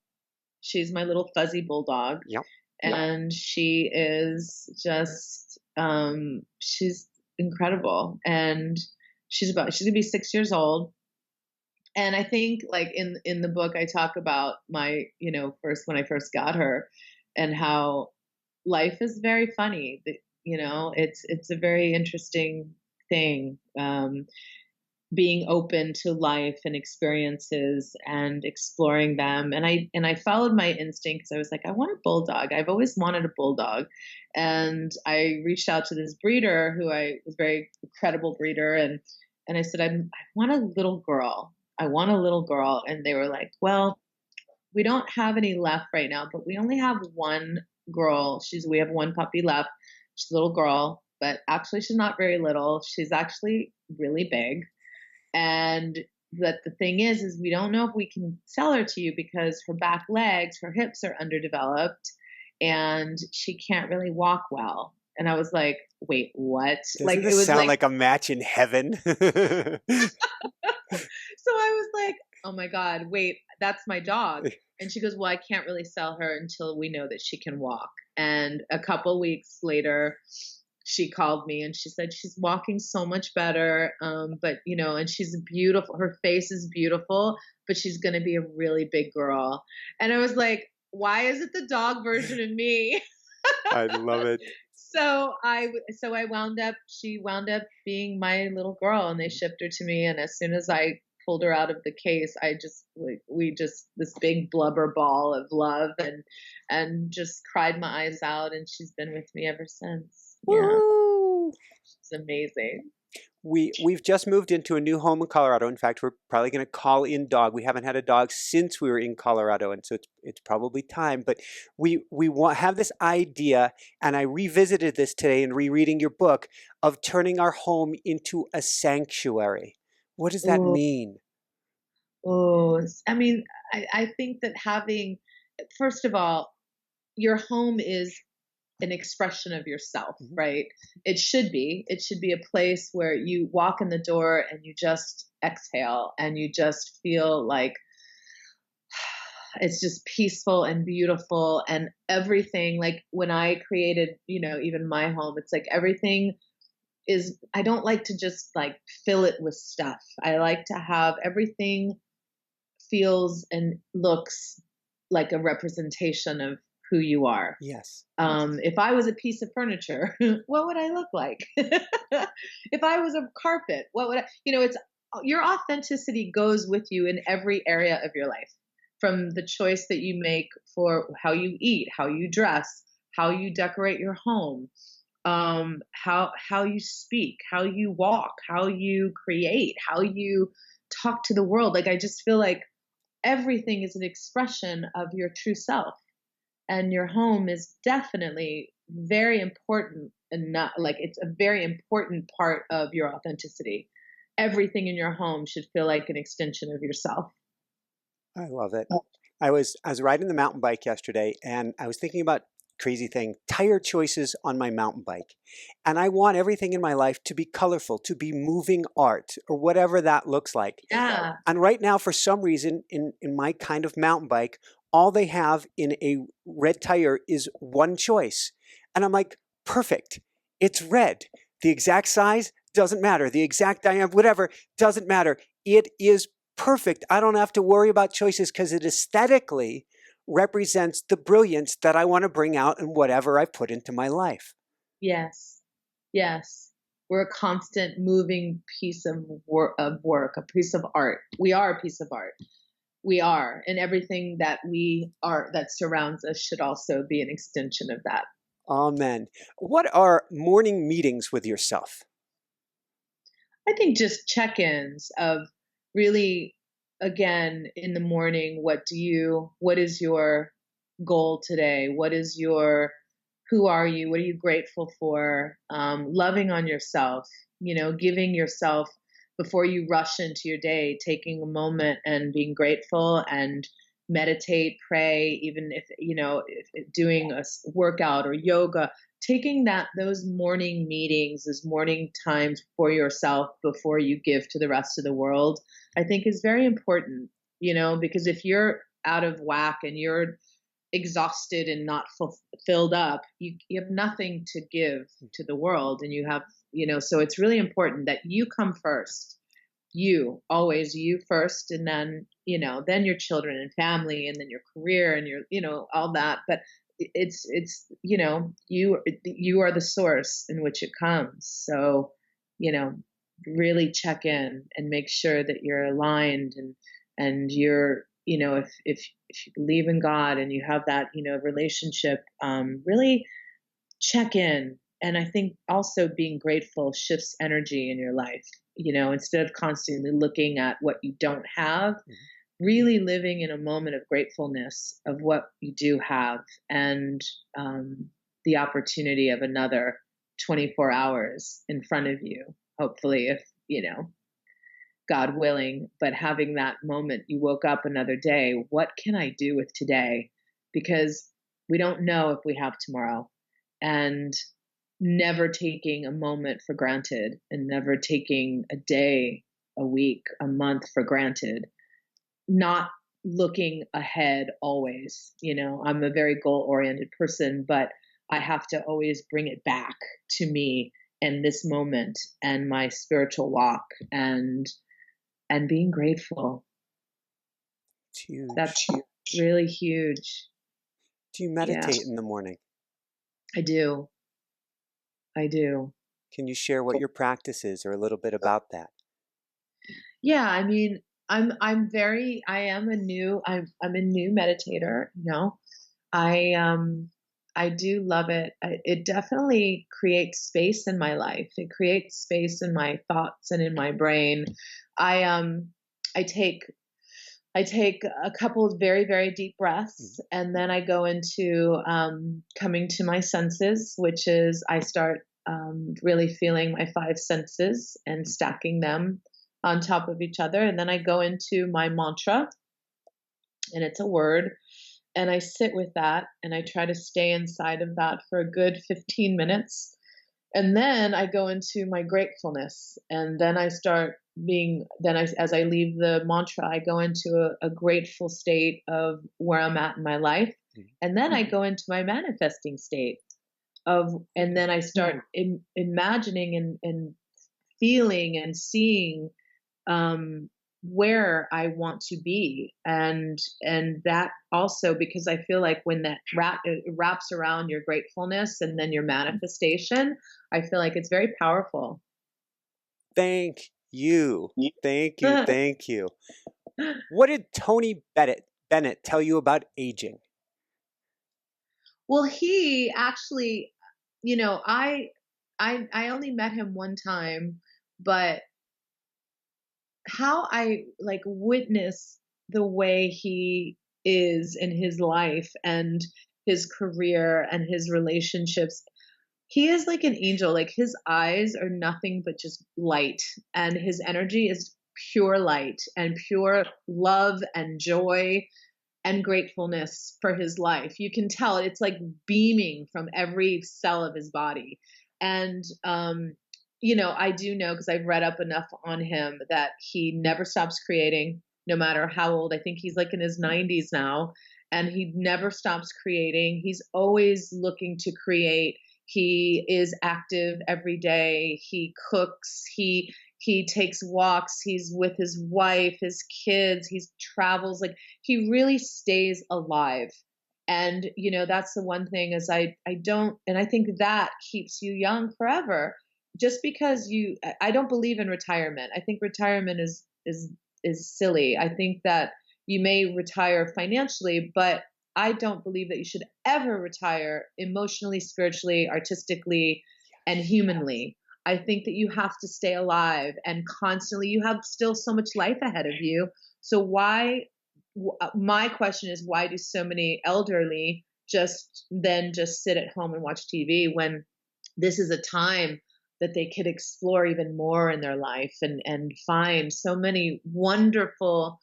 Speaker 2: She's my little fuzzy bulldog,
Speaker 1: Yep.
Speaker 2: and she is just she's incredible, and she's gonna be 6 years old. And I think, like, in the book I talk about my, first when I first got her, and how life is very funny. It's a very interesting thing. Being open to life and experiences and exploring them. And I followed my instincts. I was like, I want a bulldog. I've always wanted a bulldog. And I reached out to this breeder who I was very credible breeder, and I said, I want a little girl. I want a little girl. And they were like, well, we don't have any left right now, but we only have one girl. We have one puppy left. She's a little girl, but actually she's not very little. She's actually really big. And but the thing is we don't know if we can sell her to you because her back legs, her hips are underdeveloped, and she can't really walk well. And I was like, wait, what? Like,
Speaker 1: Doesn't
Speaker 2: it
Speaker 1: this
Speaker 2: was
Speaker 1: sound
Speaker 2: like,
Speaker 1: like a match in heaven?
Speaker 2: so I was like, oh my God, wait, that's my dog. And she goes, well, I can't really sell her until we know that she can walk. And a couple weeks later, she called me and she said she's walking so much better. But, and she's beautiful. Her face is beautiful, but she's going to be a really big girl. And I was like, why is it the dog version of me?
Speaker 1: I love it.
Speaker 2: She wound up being my little girl, and they shipped her to me. And as soon as I pulled her out of the case, this big blubber ball of love, and just cried my eyes out. And she's been with me ever since. Yeah,
Speaker 1: Woo!
Speaker 2: she's amazing.
Speaker 1: We've just moved into a new home in Colorado. In fact, we're probably going to call in dog. We haven't had a dog since we were in Colorado, and so it's probably time. But have this idea, and I revisited this today in rereading your book, of turning our home into a sanctuary. What does that
Speaker 2: Oh,
Speaker 1: mean?
Speaker 2: I mean, I think that first of all, your home is an expression of yourself,
Speaker 1: Mhm.
Speaker 2: right? It should be a place where you walk in the door and you just exhale and you just feel like it's just peaceful and beautiful, and everything. Like, when I created, even my home, it's like everything I don't like to just like fill it with stuff. I like to have everything feels and looks like a representation of who you are.
Speaker 1: Yes.
Speaker 2: If I was a piece of furniture, what would I look like? If I was a carpet, what would it's your authenticity goes with you in every area of your life, from the choice that you make for how you eat, how you dress, how you decorate your home, how you speak, how you walk, how you create, how you talk to the world. Like, I just feel like everything is an expression of your true self, and your home is definitely very important, and not like it's a very important part of your authenticity. Everything in your home should feel like an extension of yourself.
Speaker 1: I love it. I was riding the mountain bike yesterday, and I was thinking about crazy thing, tire choices on my mountain bike. And I want everything in my life to be colorful, to be moving art, or whatever that looks like.
Speaker 2: Yeah.
Speaker 1: And right now, for some reason, in my kind of mountain bike, all they have in a red tire is one choice. And I'm like, perfect. It's red. The exact size doesn't matter. The exact diameter, whatever, doesn't matter. It is perfect. I don't have to worry about choices because it aesthetically represents the brilliance that I want to bring out in whatever I put into my life.
Speaker 2: Yes. Yes. We're a constant moving piece of work, a piece of art. We are a piece of art. We are, and everything that we are that surrounds us should also be an extension of that.
Speaker 1: Amen. What are morning meetings with yourself?
Speaker 2: I think just check-ins of really, again, in the morning, what is your goal today? Who are you? What are you grateful for? Loving on yourself, giving yourself, before you rush into your day, taking a moment and being grateful, and meditate, pray, even if doing a workout or yoga, taking those morning meetings, those morning times for yourself before you give to the rest of the world, I think is very important, because if you're out of whack and you're exhausted and not filled up, you have nothing to give to the world. And you have, so it's really important that you come first. You always you first, and then, then your children and family, and then your career and your, all that. But it's, you are the source in which it comes. So, really check in and make sure that you're aligned, and you're, if you believe in God and you have that, relationship, really check in. And I think also being grateful shifts energy in your life, instead of constantly looking at what you don't have, really living in a moment of gratefulness of what you do have, and the opportunity of another 24 hours in front of you, hopefully, if, God willing, but having that moment, you woke up another day, what can I do with today? Because we don't know if we have tomorrow. And never taking a moment for granted, and never taking a day, a week, a month for granted, not looking ahead always. I'm a very goal-oriented person, but I have to always bring it back to me and this moment and my spiritual walk, and being grateful.
Speaker 1: It's huge.
Speaker 2: That's really huge.
Speaker 1: Do you meditate in the morning?
Speaker 2: I do.
Speaker 1: Can you share what your practice is, or a little bit about that?
Speaker 2: Yeah, I mean, I'm a new meditator, I do love it. It definitely creates space in my life. It creates space in my thoughts and in my brain. I take a couple of very, very deep breaths, and then I go into coming to my senses, which is I start really feeling my five senses and stacking them on top of each other. And then I go into my mantra, and it's a word, and I sit with that, and I try to stay inside of that for a good 15 minutes. And then I go into my gratefulness, and then I start as I leave the mantra, I go into a grateful state of where I'm at in my life. And then I go into my manifesting state and then I start imagining and feeling and seeing, where I want to be. And that also, because I feel like when that wraps around your gratefulness and then your manifestation, I feel like it's very powerful.
Speaker 1: Thank you. Thank you. Thank you. What did Tony Bennett tell you about aging?
Speaker 2: Well, he actually, I only met him one time, but how I witness the way he is in his life and his career and his relationships. He is like an angel. Like, his eyes are nothing but just light, and his energy is pure light and pure love and joy and gratefulness for his life. You can tell it's like beaming from every cell of his body. And I do know, because I've read up enough on him, that he never stops creating, no matter how old. I think he's like in his 90s now, and he never stops creating. He's always looking to create. He is active every day. He cooks. He takes walks. He's with his wife, his kids. He travels. Like, he really stays alive. And, that's the one thing is I don't, and I think that keeps you young forever. Just because I don't believe in retirement. I think retirement is silly. I think that you may retire financially, but I don't believe that you should ever retire emotionally, spiritually, artistically, and humanly. I think that you have to stay alive, and constantly you have still so much life ahead of you. So my question is, why do so many elderly just sit at home and watch TV, when this is a time that they could explore even more in their life and find so many wonderful,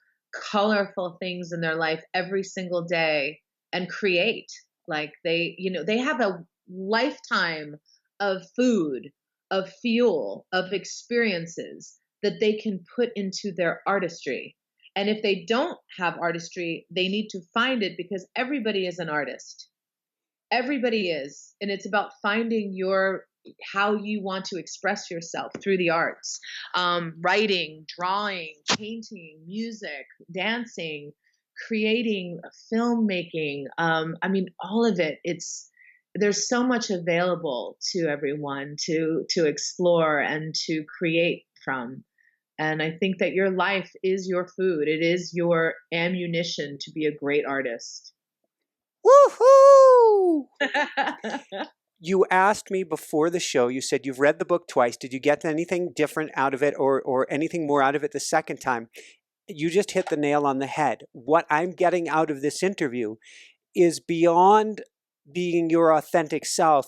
Speaker 2: colorful things in their life every single day and create. Like, they have a lifetime of food, of fuel, of experiences that they can put into their artistry. And if they don't have artistry, they need to find it, because everybody is an artist. Everybody is. And it's about finding how you want to express yourself through the arts. Writing, drawing, painting, music, dancing, creating, filmmaking. I mean, all of it. There's so much available to everyone to explore and to create from. And I think that your life is your food. It is your ammunition to be a great artist.
Speaker 1: Woohoo! You asked me before the show, you said you've read the book twice. Did you get anything different out of it, or anything more out of it the second time? You just hit the nail on the head. What I'm getting out of this interview is beyond being your authentic self.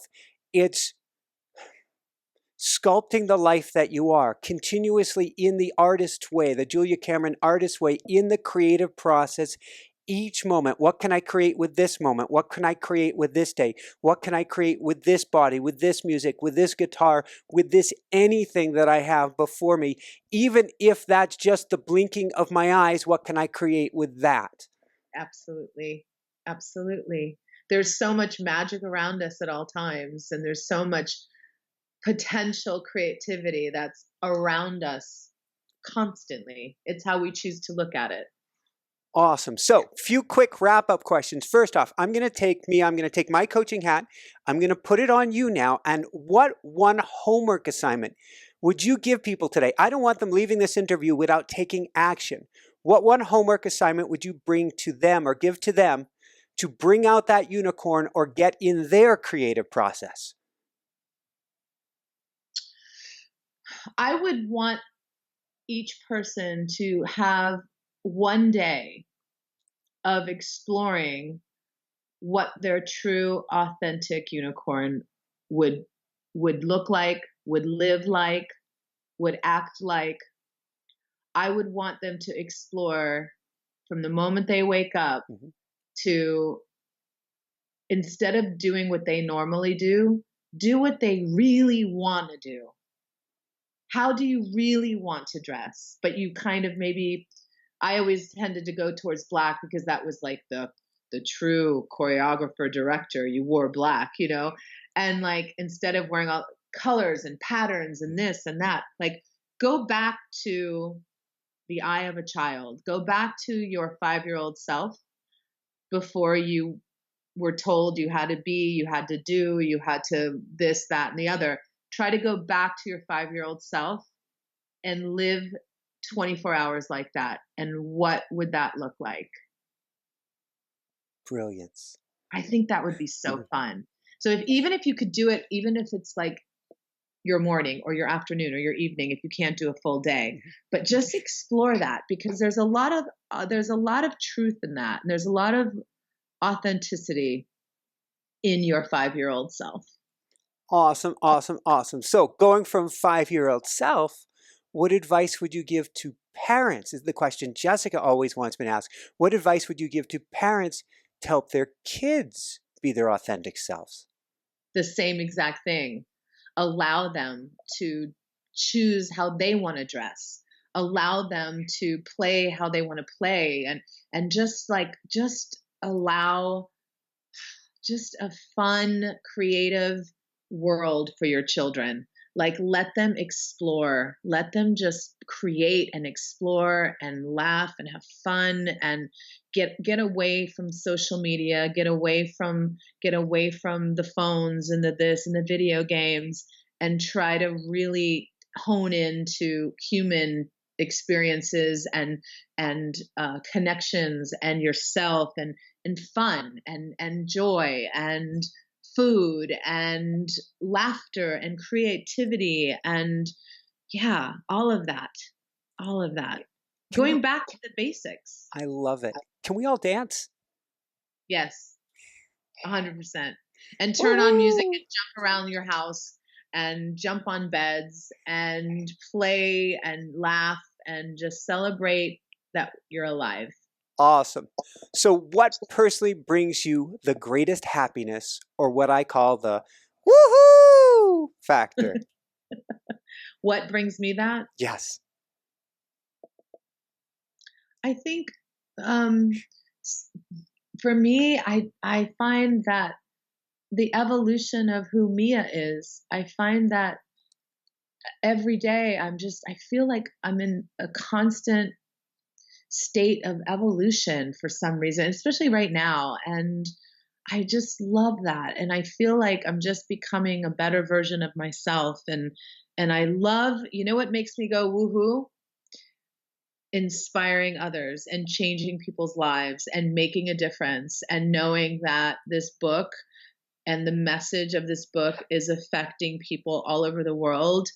Speaker 1: It's sculpting the life that you are, continuously in the artist way, the Julia Cameron artist way, in the creative process. Each moment, what can I create with this moment? What can I create with this day? What can I create with this body, with this music, with this guitar, with this anything that I have before me? Even if that's just the blinking of my eyes, what can I create with that?
Speaker 2: Absolutely. Absolutely. There's so much magic around us at all times, and there's so much potential creativity that's around us constantly. It's how we choose to look at it.
Speaker 1: Awesome. So, few quick wrap-up questions. First off, I'm going to take my coaching hat. I'm going to put it on you now. And what one homework assignment would you give people today? I don't want them leaving this interview without taking action. What one homework assignment would you bring to them or give to them to bring out that unicorn or get in their creative process?
Speaker 2: I would want each person to have one day of exploring what their true, authentic unicorn would look like, would live like, would act like. I would want them to explore from the moment they wake up to, instead of doing what they normally do what they really want to do. How do you really want to dress? But you kind of maybe, I always tended to go towards black because that was like the true choreographer director. You wore black, and like, instead of wearing all colors and patterns and this and that, like, go back to the eye of a child. Go back to your 5-year-old self before you were told you had to be, you had to do, you had to this, that, and the other. Try to go back to your 5-year-old self and live 24 hours like that. And what would that look like?
Speaker 1: Brilliance.
Speaker 2: I think that would be so fun. So even if you could do it, even if it's like your morning or your afternoon or your evening, if you can't do a full day, but just explore that, because there's a lot of truth in that. And there's a lot of authenticity in your 5-year-old self.
Speaker 1: Awesome, awesome, awesome. So going from 5-year-old self, what advice would you give to parents? Is the question Jessica always wants me to ask. What advice would you give to parents to help their kids be their authentic selves?
Speaker 2: The same exact thing. Allow them to choose how they want to dress. Allow them to play how they want to play, and just allow just a fun, creative world for your children. Like, let them explore, let them just create and explore and laugh and have fun, and get away from social media, get away from the phones and the this and the video games, and try to really hone into human experiences and connections and yourself and fun and joy and food and laughter and creativity and all of that. Going back to the basics.
Speaker 1: I love it. Can we all dance?
Speaker 2: Yes, 100%. And turn on music and jump around your house and jump on beds and play and laugh and just celebrate that you're alive.
Speaker 1: Awesome. So what personally brings you the greatest happiness, or what I call the woohoo factor?
Speaker 2: What brings me that?
Speaker 1: Yes.
Speaker 2: I think for me, I find that the evolution of who Mia is, I find that every day I feel like I'm in a constant state of evolution for some reason, especially right now. And I just love that. And I feel like I'm just becoming a better version of myself. And I love, you know what makes me go woohoo? Inspiring others and changing people's lives and making a difference and knowing that this book and the message of this book is affecting people all over the world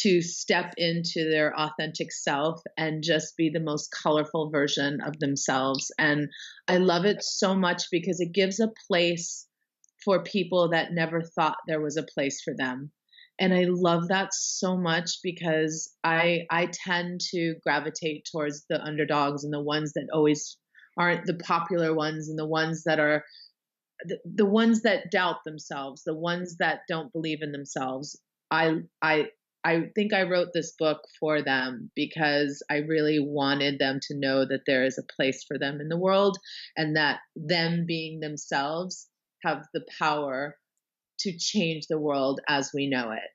Speaker 2: to step into their authentic self and just be the most colorful version of themselves. And I love it so much because it gives a place for people that never thought there was a place for them. And I love that so much because I tend to gravitate towards the underdogs and the ones that always aren't the popular ones, and the ones that are the ones that doubt themselves, the ones that don't believe in themselves. I think I wrote this book for them because I really wanted them to know that there is a place for them in the world, and that them being themselves have the power to change the world as we know it.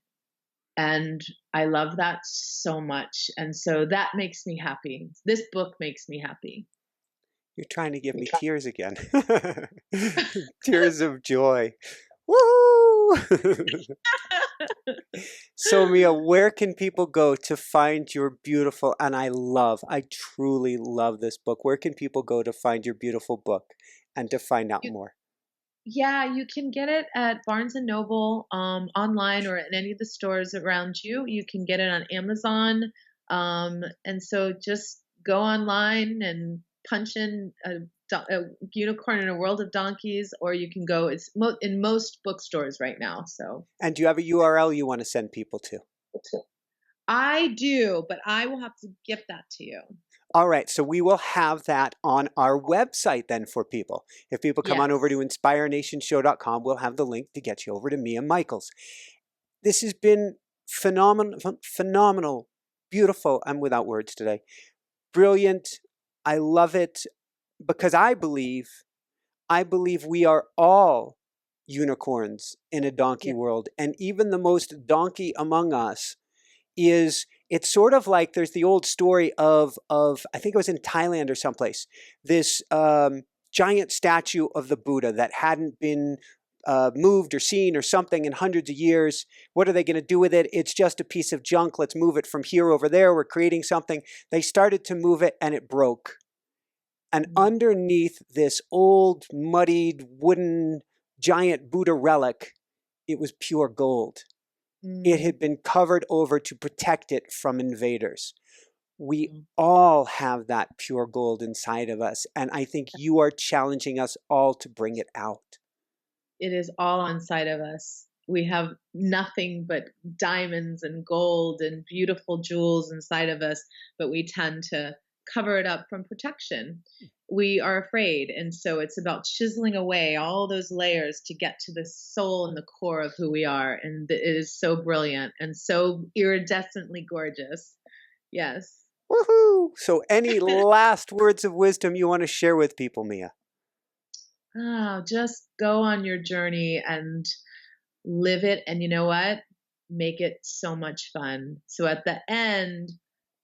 Speaker 2: And I love that so much. And so that makes me happy. This book makes me happy.
Speaker 1: You're trying to give me tears again. Tears of joy. Woo! So Mia, where can people go to find your beautiful, and I truly love this book. Where can people go to find your beautiful book and to find out more?
Speaker 2: Yeah, you can get it at Barnes and Noble, online, or in any of the stores around you. You can get it on Amazon. And so just go online and punch in a unicorn in a world of donkeys, or you can go, it's in most bookstores right now. So.
Speaker 1: And do you have a URL you want to send people to?
Speaker 2: I do, but I will have to gift that to you.
Speaker 1: All right, so we will have that on our website then for people. If people come on over to inspirenationshow.com, we'll have the link to get you over to Mia Michaels. This has been phenomenal, beautiful. I'm without words today. Brilliant. I love it because I believe we are all unicorns in a donkey world, and even the most donkey among us it's sort of like there's the old story of I think it was in Thailand or someplace, this giant statue of the Buddha that hadn't been moved or seen or something in hundreds of years. What are they going to do with it? It's just a piece of junk. Let's move it from here over there. We're creating something. They started to move it and it broke. And underneath this old, muddied, wooden, giant Buddha relic, it was pure gold. It had been covered over to protect it from invaders. We all have that pure gold inside of us, and I think you are challenging us all to bring it out.
Speaker 2: It is all inside of us. We have nothing but diamonds and gold and beautiful jewels inside of us, but we tend to cover it up from protection. We are afraid. And so it's about chiseling away all those layers to get to the soul and the core of who we are. And it is so brilliant and so iridescently gorgeous. Yes.
Speaker 1: Woohoo! So any last words of wisdom you want to share with people, Mia?
Speaker 2: Oh, just go on your journey and live it. And you know what? Make it so much fun. So at the end,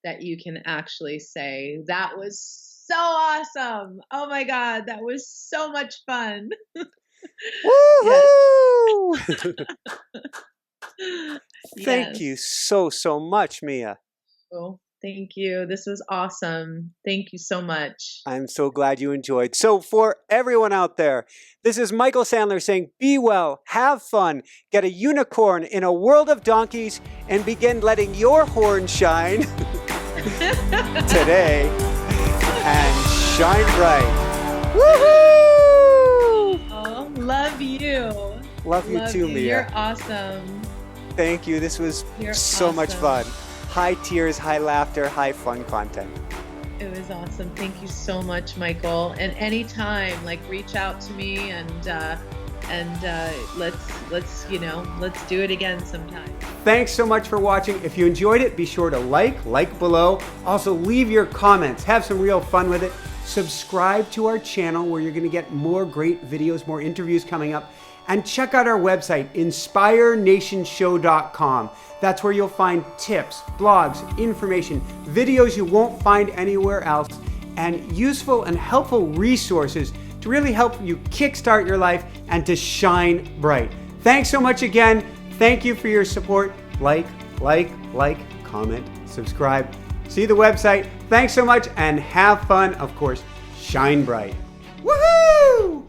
Speaker 2: that you can actually say, that was so awesome. Oh my God, that was so much fun.
Speaker 1: Woohoo! Thank you so much, Mia.
Speaker 2: Oh, thank you. This was awesome. Thank you so much.
Speaker 1: I'm so glad you enjoyed. So for everyone out there, this is Michael Sandler saying, be well, have fun, get a unicorn in a world of donkeys, and begin letting your horn shine today and shine bright. Woohoo!
Speaker 2: Oh, love you.
Speaker 1: Love you too, Mia.
Speaker 2: You're awesome.
Speaker 1: Thank you. This was so much fun. High tears, high laughter, high fun content.
Speaker 2: It was awesome. Thank you so much, Michael. And anytime, like, reach out to me and let's do it again sometime.
Speaker 1: Thanks so much for watching. If you enjoyed it, be sure to like below. Also, leave your comments. Have some real fun with it. Subscribe to our channel where you're going to get more great videos, more interviews coming up. And check out our website, inspirenationshow.com. That's where you'll find tips, blogs, information, videos you won't find anywhere else, and useful and helpful resources to really help you kickstart your life and to shine bright. Thanks so much again. Thank you for your support. Like, comment, subscribe. See the website. Thanks so much and have fun. Of course, shine bright. Woohoo!